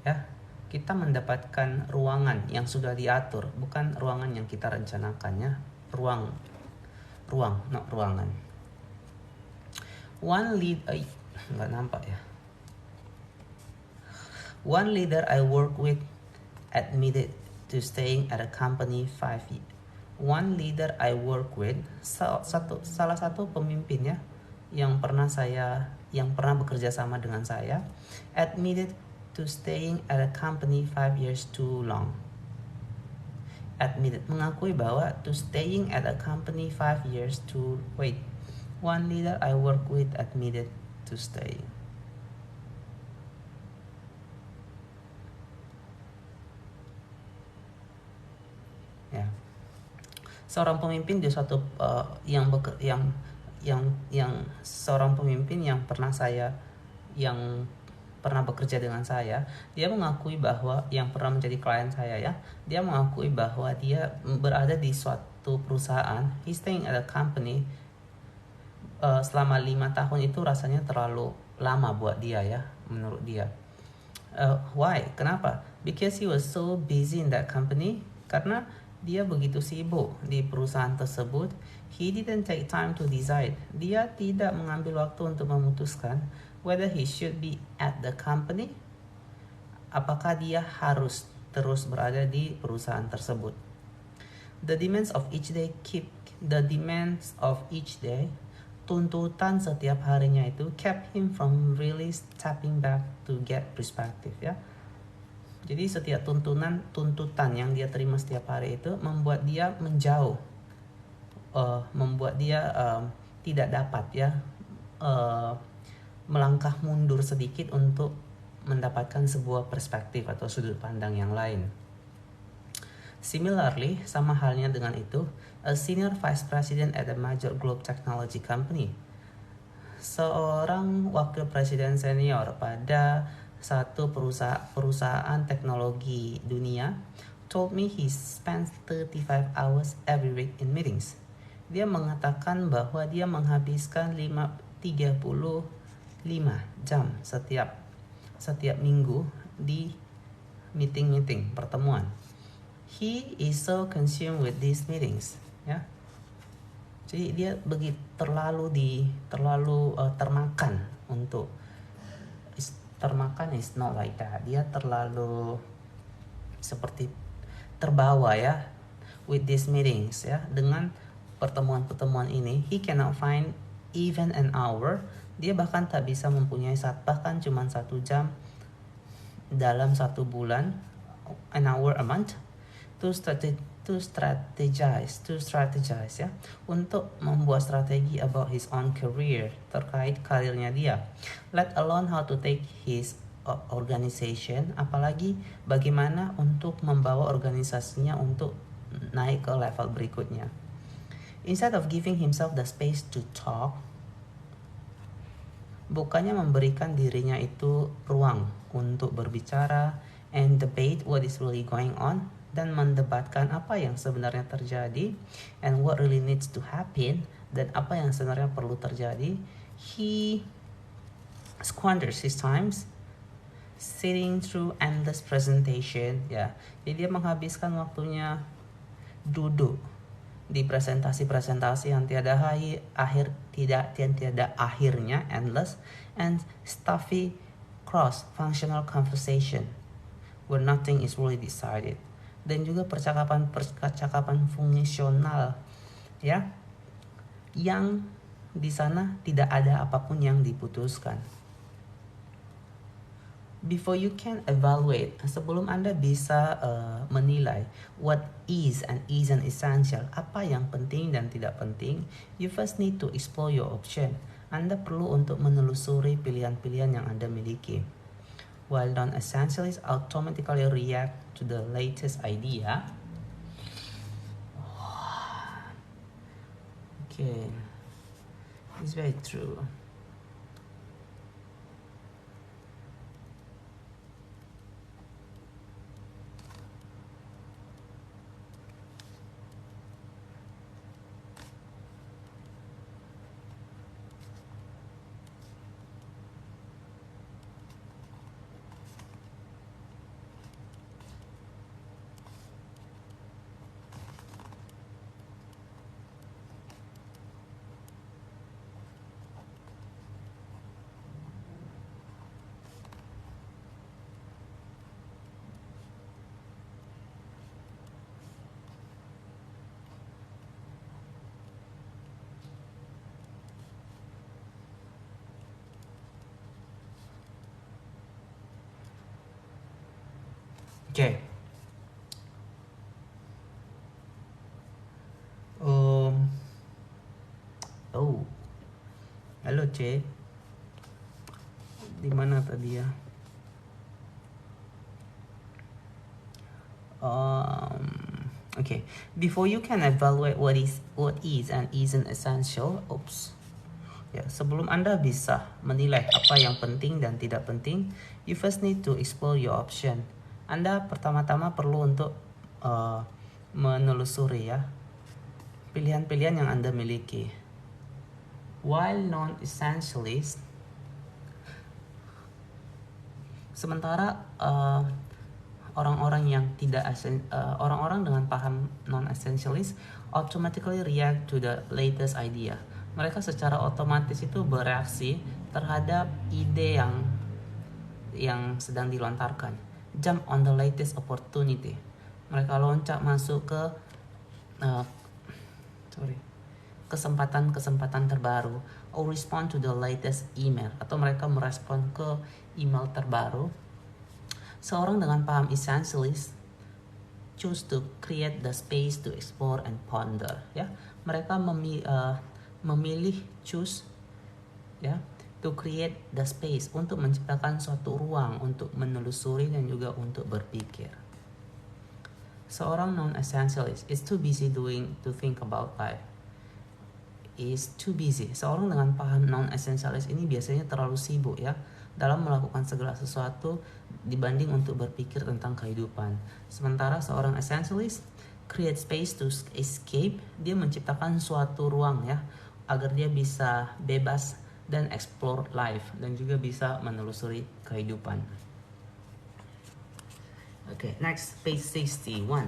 Ya, kita mendapatkan ruangan yang sudah diatur, bukan ruangan yang kita rencanakan ya. Ruangan. One leader I work with admitted to staying at a company one leader I work with, salah satu pemimpin ya yang pernah bekerja sama dengan saya, admitted to staying at a company 5 years too long. Admitted, mengakui bahwa to staying at a company 5 years too one leader I work with admitted to staying. Ya, seorang pemimpin di suatu seorang pemimpin yang pernah bekerja dengan saya, dia mengakui bahwa yang pernah menjadi klien saya ya, dia mengakui bahwa dia berada di suatu perusahaan, he's staying at a company selama 5 tahun itu rasanya terlalu lama buat dia ya, menurut dia. Why? Kenapa? Because he was so busy in that company. Karena dia begitu sibuk di perusahaan tersebut, he didn't take time to decide. Dia tidak mengambil waktu untuk memutuskan whether he should be at the company. Apakah dia harus terus berada di perusahaan tersebut. The demands of each day, tuntutan setiap harinya itu kept him from really stepping back to get perspective ya. Jadi setiap tuntutan yang dia terima setiap hari itu membuat dia menjauh, membuat dia tidak dapat ya melangkah mundur sedikit untuk mendapatkan sebuah perspektif atau sudut pandang yang lain. Similarly, sama halnya dengan itu, a senior vice president at a major global technology company, seorang wakil presiden senior pada satu perusahaan teknologi dunia, told me he spends 35 hours every week in meetings. Dia mengatakan bahwa dia menghabiskan 35 jam setiap minggu di meeting pertemuan. He is so consumed with these meetings ya. Jadi dia begitu terlalu termakan untuk termakan is not like that. Dia terlalu seperti terbawa ya with these meetings ya, dengan pertemuan ini. He cannot find even an hour. Dia bahkan tak bisa mempunyai bahkan cuma 1 jam dalam 1 bulan, an hour a month, to strategize ya, untuk membuat strategi about his own career, terkait karirnya dia, let alone how to take his organization, apalagi bagaimana untuk membawa organisasinya untuk naik ke level berikutnya. Instead of giving himself the space to talk, bukannya memberikan dirinya itu ruang untuk berbicara and debate what is really going on, dan mendebatkan apa yang sebenarnya terjadi and what really needs to happen, dan apa yang sebenarnya perlu terjadi, he squanders his times sitting through endless presentation ya. Jadi dia menghabiskan waktunya duduk di presentasi yang tiada akhirnya, endless and stuffy cross functional conversation where nothing is really decided, dan juga percakapan fungsional ya, yang di sana tidak ada apapun yang diputuskan. Before you can evaluate, sebelum Anda bisa menilai what is and isn't essential, apa yang penting dan tidak penting, you first need to explore your option. Anda perlu untuk menelusuri pilihan-pilihan yang Anda miliki. While non-essentialists automatically react to the latest idea. Okay, it's very true. Okay. Oh, halo C. Di mana tadi ya? Okay. Before you can evaluate what is and isn't essential, ya, sebelum Anda bisa menilai apa yang penting dan tidak penting, you first need to explore your option. Anda pertama-tama perlu untuk menelusuri ya pilihan-pilihan yang Anda miliki. While non-essentialist, sementara orang-orang yang tidak orang-orang dengan paham non-essentialist automatically react to the latest idea. Mereka secara otomatis itu bereaksi terhadap ide yang sedang dilontarkan. Jump on the latest opportunity. Mereka loncat masuk ke kesempatan-kesempatan terbaru, or respond to the latest email, atau mereka merespon ke email terbaru. Seorang dengan paham essentialist choose to create the space to explore and ponder. Ya, mereka memilih choose ya to create the space, untuk menciptakan suatu ruang untuk menelusuri dan juga untuk berpikir. Seorang non-essentialist is too busy to think about life. Is too busy. Seorang dengan paham non-essentialist ini biasanya terlalu sibuk ya dalam melakukan segala sesuatu dibanding untuk berpikir tentang kehidupan. Sementara seorang essentialist create space to escape. Dia menciptakan suatu ruang ya agar dia bisa bebas dan explore life dan juga bisa menelusuri kehidupan. Okay, next, page 61.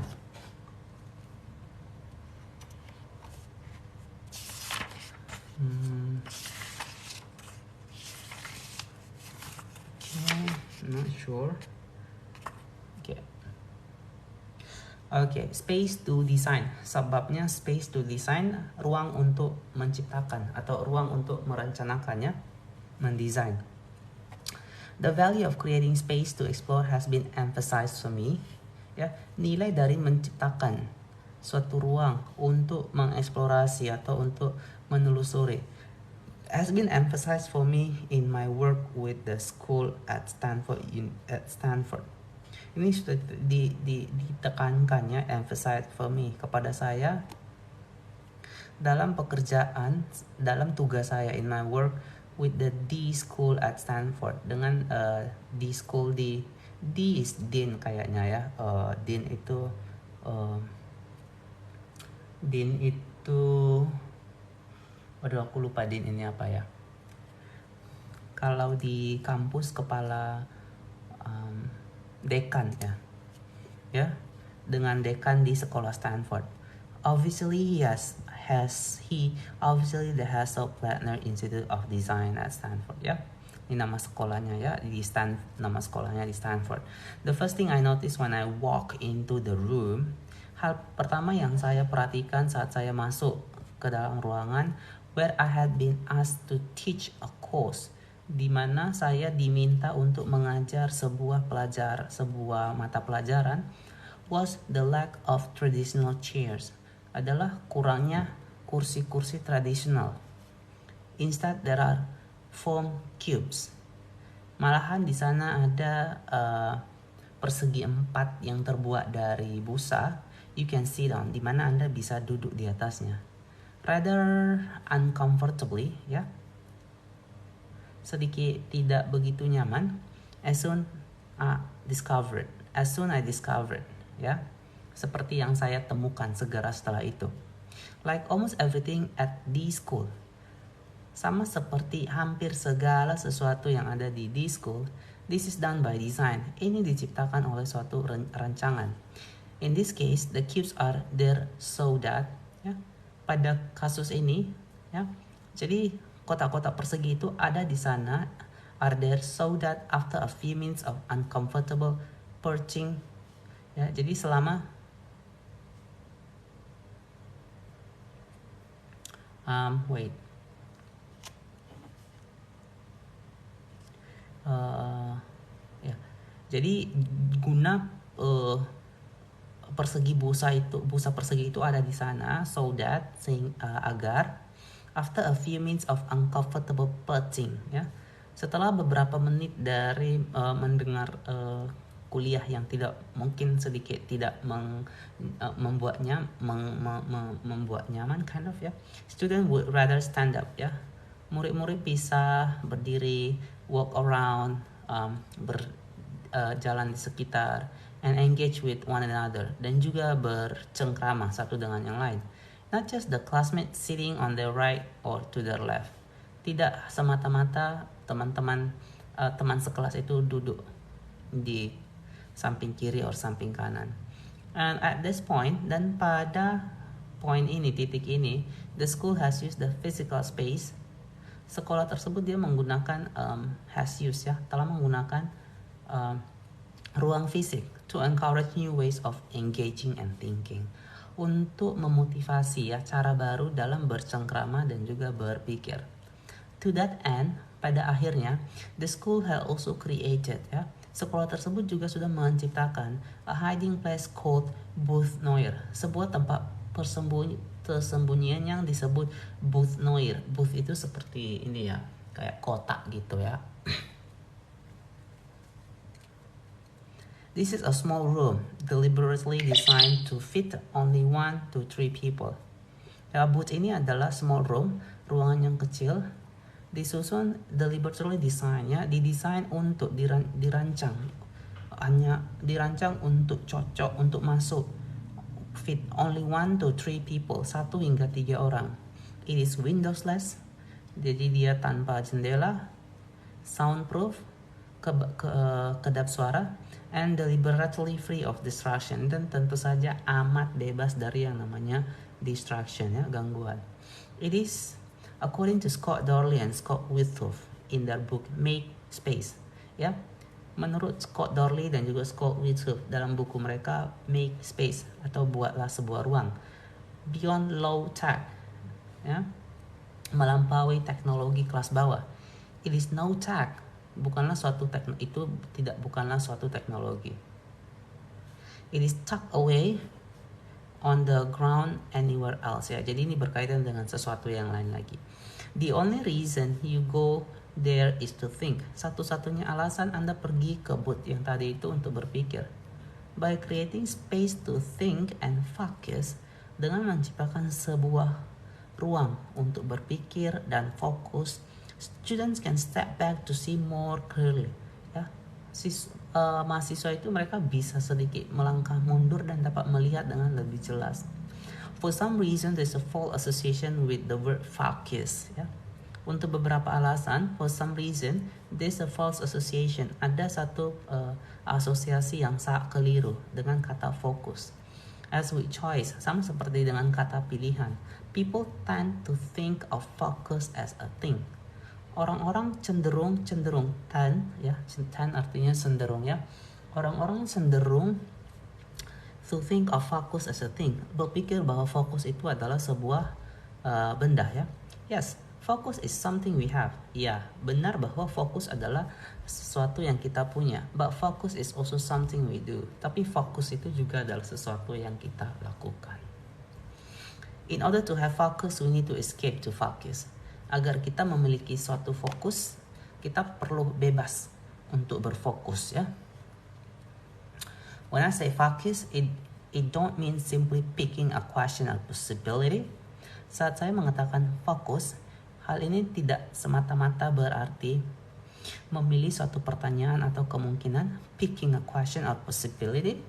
Okay, not sure. Okay, space to design. Sebabnya space to design, ruang untuk menciptakan atau ruang untuk merencanakannya, mendesain. The value of creating space to explore has been emphasized for me. Ya, nilai dari menciptakan suatu ruang untuk mengeksplorasi atau untuk menelusuri has been emphasized for me in my work with the school at Stanford. Ini sudah ditekankannya, emphasized for me, kepada saya dalam pekerjaan, dalam tugas saya in my work with the D School at Stanford. Dengan D School, D is Dean kayaknya ya. Dean itu aduh aku lupa Dean ini apa ya. Kalau di kampus kepala dekan ya dengan dekan di sekolah Stanford. Obviously he obviously the Hasselt-Plattner Institute of Design at Stanford ya. Ini nama sekolahnya ya, nama sekolahnya di Stanford. The first thing I noticed when I walk into the room, hal pertama yang saya perhatikan saat saya masuk ke dalam ruangan, where I had been asked to teach a course, di mana saya diminta untuk mengajar sebuah mata pelajaran, was the lack of traditional chairs, adalah kurangnya kursi-kursi tradisional. Instead there are foam cubes. Malahan di sana ada persegi 4 yang terbuat dari busa. You can sit on, di mana Anda bisa duduk di atasnya. Rather uncomfortably ya. Sedikit tidak begitu nyaman. As soon I discovered ya. Seperti yang saya temukan segera setelah itu. Like almost everything at D School, sama seperti hampir segala sesuatu yang ada di D School, this is done by design. Ini diciptakan oleh suatu rancangan. In this case, the cubes are there so that ya, pada kasus ini ya, jadi kotak-kotak persegi itu ada di sana, are there so that after a few minutes of uncomfortable perching ya, jadi selama ya, jadi guna uh, busa persegi itu ada di sana, so that agar after a few minutes of uncomfortable perching, ya, setelah beberapa menit dari mendengar kuliah yang tidak mungkin sedikit tidak membuat nyaman kind of, ya, student would rather stand up, ya, murid-murid bisa berdiri, walk around, berjalan di sekitar, and engage with one another, dan juga bercengkrama satu dengan yang lain. Not just the classmates sitting on their right or to their left. Tidak semata-mata teman-teman teman sekelas itu duduk di samping kiri atau samping kanan. And at this point, dan pada point ini, titik ini, the school has used the physical space. Sekolah tersebut dia menggunakan has used, ya, telah menggunakan ruang fisik to encourage new ways of engaging and thinking, untuk memotivasi, ya, cara baru dalam bercengkrama dan juga berpikir. To that end, pada akhirnya, the school had also created, ya, sekolah tersebut juga sudah menciptakan a hiding place called Booth Noir, sebuah tempat persembunyian yang disebut Booth Noir. Booth itu seperti ini, ya, kayak kotak gitu, ya. This is a small room deliberately designed to fit only 1 to 3 people. Ya, booth ini adalah small room, ruangan yang kecil, disusun deliberately design, ya, didesain untuk dirancang, hanya dirancang untuk cocok untuk masuk, fit only 1 to 3 people, 1 hingga 3 orang. It is windowsless, jadi dia tanpa jendela, soundproof, kedap suara, and deliberately free of distraction, dan tentu saja amat bebas dari yang namanya distraction, ya, gangguan. It is, according to Scott Dorley and Scott Whitworth in their book Make Space, ya, menurut Scott Dorley dan juga Scott Whitworth dalam buku mereka Make Space atau buatlah sebuah ruang, beyond low tech, ya, melampaui teknologi kelas bawah. It is no tech, bukanlah suatu teknologi. It is tucked away on the ground anywhere else, ya. Jadi ini berkaitan dengan sesuatu yang lain lagi. The only reason you go there is to think. Satu-satunya alasan Anda pergi ke booth yang tadi itu untuk berpikir. By creating space to think and focus, dengan menciptakan sebuah ruang untuk berpikir dan fokus, students can step back to see more clearly, ya. Mahasiswa itu mereka bisa sedikit melangkah mundur dan dapat melihat dengan lebih jelas. For some reason there's a false association with the word focus, ya. Untuk beberapa alasan, for some reason there's a false association, ada satu asosiasi yang sangat keliru dengan kata fokus. As with choice, sama seperti dengan kata pilihan, people tend to think of focus as a thing. Orang-orang cenderung tan, ya, tan artinya cenderung, ya. Orang-orang cenderung to think of focus as a thing, berpikir bahwa fokus itu adalah sebuah benda, ya. Yes, focus is something we have. Ya, benar bahwa fokus adalah sesuatu yang kita punya. But focus is also something we do. Tapi fokus itu juga adalah sesuatu yang kita lakukan. In order to have focus, we need to escape to focus. Agar kita memiliki suatu fokus, kita perlu bebas untuk berfokus, ya. When I say focus, it don't mean simply picking a question or possibility. Saat saya mengatakan fokus, hal ini tidak semata-mata berarti memilih suatu pertanyaan atau kemungkinan, picking a question or possibility.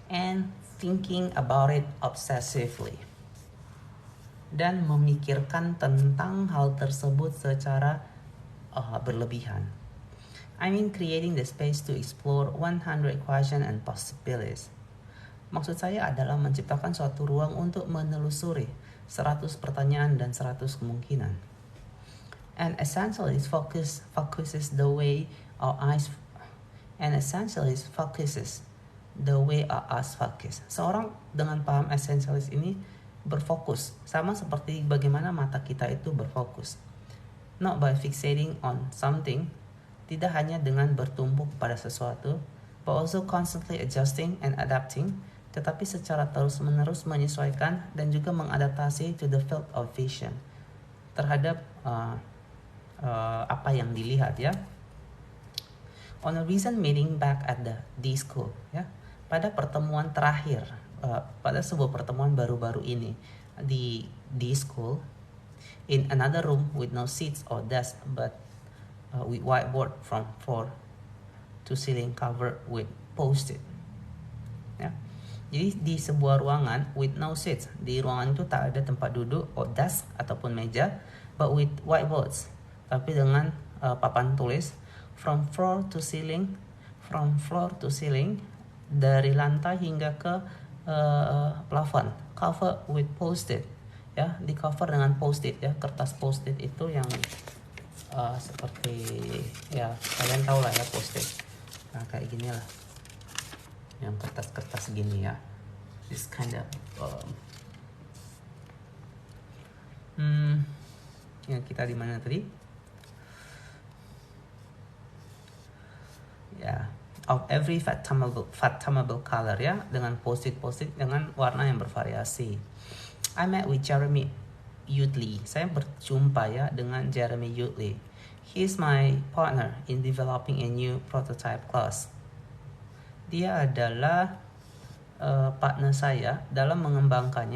And thinking about it obsessively, dan memikirkan tentang hal tersebut secara berlebihan. I mean creating the space to explore 100 questions and possibilities. Maksud saya adalah menciptakan suatu ruang untuk menelusuri 100 pertanyaan dan 100 kemungkinan. And essentially focuses the way our eyes the way us focus. Seorang dengan paham esensialis ini berfokus, sama seperti bagaimana mata kita itu berfokus. not by fixating on something, tidak hanya dengan bertumpu pada sesuatu, but also constantly adjusting and adapting, tetapi secara terus-menerus menyesuaikan dan juga mengadaptasi to the field of vision, terhadap apa yang dilihat ya. On a recent meeting back at the D School, ya, pada pertemuan terakhir, pada sebuah pertemuan baru-baru ini di D School, in another room with no seats or desk, but with whiteboard from floor to ceiling covered with post-it. Ya. Jadi di sebuah ruangan with no seats, di ruangan itu tak ada tempat duduk or desk ataupun meja, but with whiteboards, tapi dengan papan tulis, from floor to ceiling, dari lantai hingga ke plafon, cover with post-it, ya, di cover dengan post-it ya, kertas post-it itu yang seperti ya kalian tahu lah ya post-it, nah kayak gini lah, yang kertas-kertas gini ya, this kind of yang kita di mana tadi? Ya, of every fathomable color ya, dengan post-it dengan warna yang bervariasi. I met with Jeremy Utley. Saya berjumpa ya dengan Jeremy Utley. He is my partner in developing a new prototype class. Dia adalah partner saya dalam mengembangkan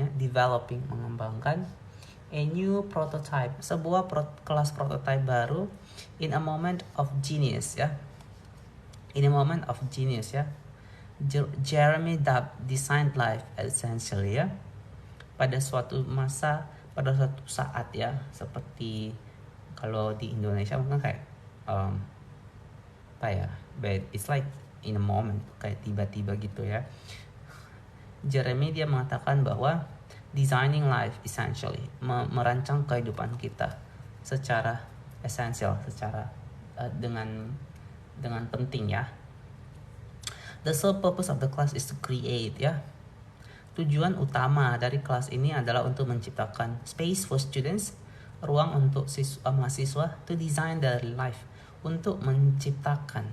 a new prototype, sebuah kelas prototype baru, in a moment of genius ya. In a moment of genius ya. Jeremy dubbed designed life essentially ya. Pada suatu saat ya, seperti kalau di Indonesia mungkin kayak apa ya, but it's like in a moment, kayak tiba-tiba gitu ya. Jeremy dia mengatakan bahwa designing life essentially, merancang kehidupan kita secara esensial, secara dengan penting ya. The sole purpose of the class is to create ya. Tujuan utama dari kelas ini adalah untuk menciptakan space for students, ruang untuk mahasiswa to design their life, untuk menciptakan,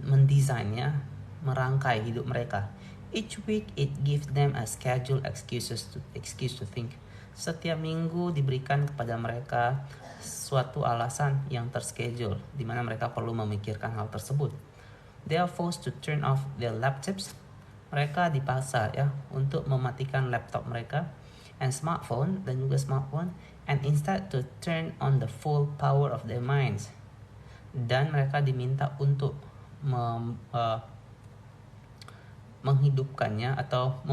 mendesainnya, merangkai hidup mereka. Each week it gives them a schedule excuse to think. Setiap minggu diberikan kepada mereka suatu alasan yang terschedule di mana mereka perlu memikirkan hal tersebut. They are forced to turn off their laptops. Mereka dipaksa ya untuk mematikan laptop mereka and smartphone, and instead to turn on the full power of their minds. Dan mereka diminta untuk menghidupkannya atau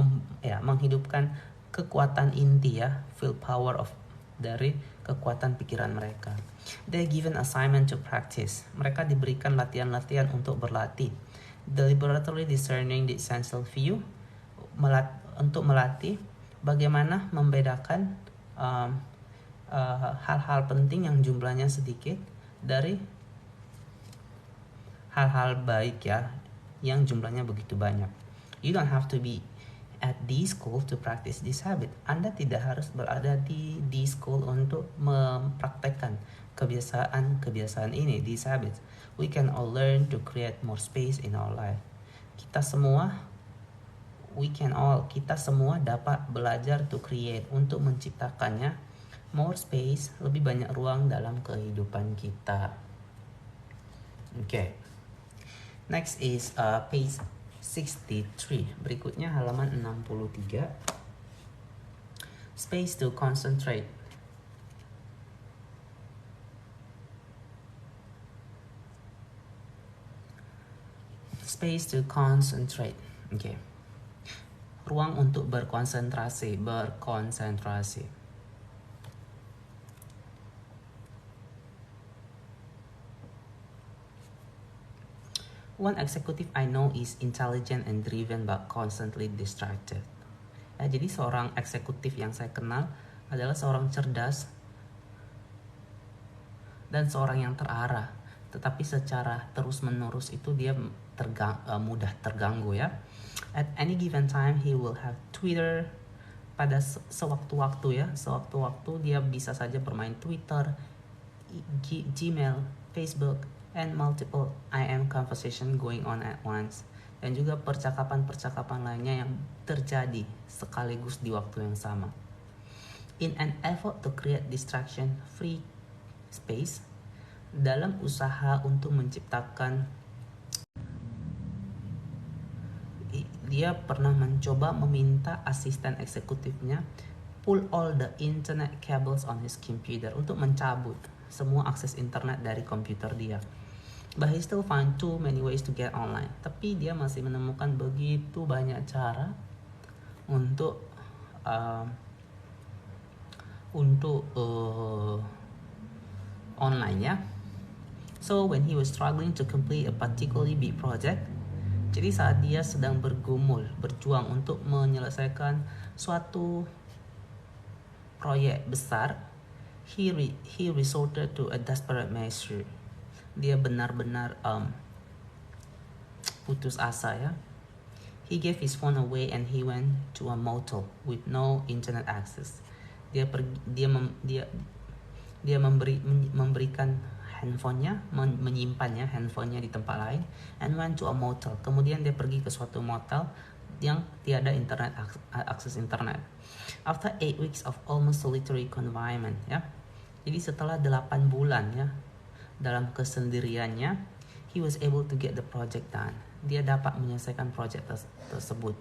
menghidupkan kekuatan inti ya, full power of dari kekuatan pikiran mereka. They given assignment to practice. Mereka diberikan latihan-latihan untuk berlatih. Deliberately discerning the essential view, untuk melatih bagaimana membedakan hal-hal penting yang jumlahnya sedikit dari hal-hal baik ya yang jumlahnya begitu banyak. You don't have to be at D School to practice this habit. Anda tidak harus berada di D School untuk mempraktekkan kebiasaan ini, these habits. We can all learn to create more space in our life. Kita semua dapat belajar to create, untuk menciptakannya, more space, lebih banyak ruang dalam kehidupan kita. Okay. Next is page 63. Berikutnya halaman 63. Space to concentrate. Space to concentrate. Okay. Ruang untuk berkonsentrasi. One executive I know is intelligent and driven but constantly distracted. Jadi seorang eksekutif yang saya kenal adalah seorang cerdas dan seorang yang terarah, tetapi secara terus-menerus itu dia mudah terganggu ya. At any given time he will have Twitter. Pada sewaktu-waktu dia bisa saja bermain Twitter, Gmail, Facebook, and multiple IM conversation going on at once. Dan juga percakapan-percakapan lainnya yang terjadi sekaligus di waktu yang sama. In an effort to create distraction-free space, dalam usaha untuk menciptakan, dia pernah mencoba meminta asisten eksekutifnya pull all the internet cables on his computer, untuk mencabut semua akses internet dari komputer dia. But he still find too many ways to get online. Tapi dia masih menemukan begitu banyak cara untuk online ya. So when he was struggling to complete a particularly big project, jadi saat dia sedang berjuang untuk menyelesaikan suatu proyek besar, he resorted to a desperate measure. Dia benar-benar putus asa ya. He gave his phone away and he went to a motel with no internet access. Dia memberikan handphonenya, menyimpannya handphonenya di tempat lain, and went to a motel. Kemudian dia pergi ke suatu motel yang tiada akses internet. After 8 weeks of almost solitary confinement ya. Jadi setelah 8 bulan ya dalam kesendiriannya, he was able to get the project done. Dia dapat menyelesaikan project tersebut.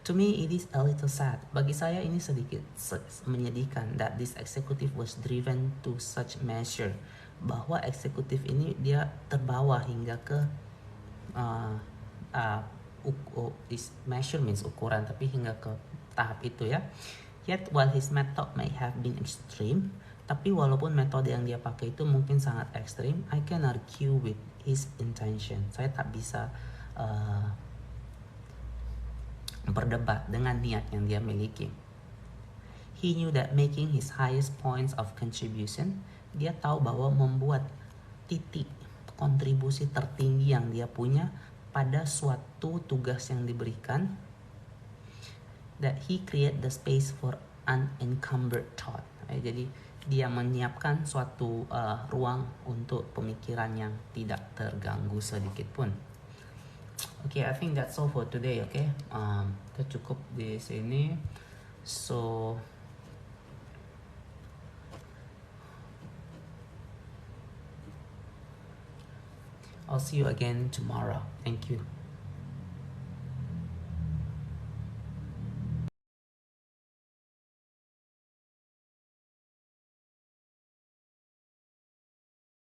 To me, it is a little sad. Bagi saya ini sedikit menyedihkan that this executive was driven to such measure. Bahwa eksekutif ini dia terbawa hingga ke measure means ukuran, tapi hingga ke tahap itu ya. Yet while his method may have been extreme, tapi walaupun metode yang dia pakai itu mungkin sangat ekstrim, I can argue with his intention. Saya tak bisa berdebat dengan niat yang dia miliki. He knew that making his highest points of contribution, dia tahu bahwa membuat titik kontribusi tertinggi yang dia punya pada suatu tugas yang diberikan, that he create the space for unencumbered thought. Jadi dia menyiapkan suatu ruang untuk pemikiran yang tidak terganggu sedikit pun. Okay, I think that's all for today. Okay, kita cukup di sini. So I'll see you again tomorrow. Thank you.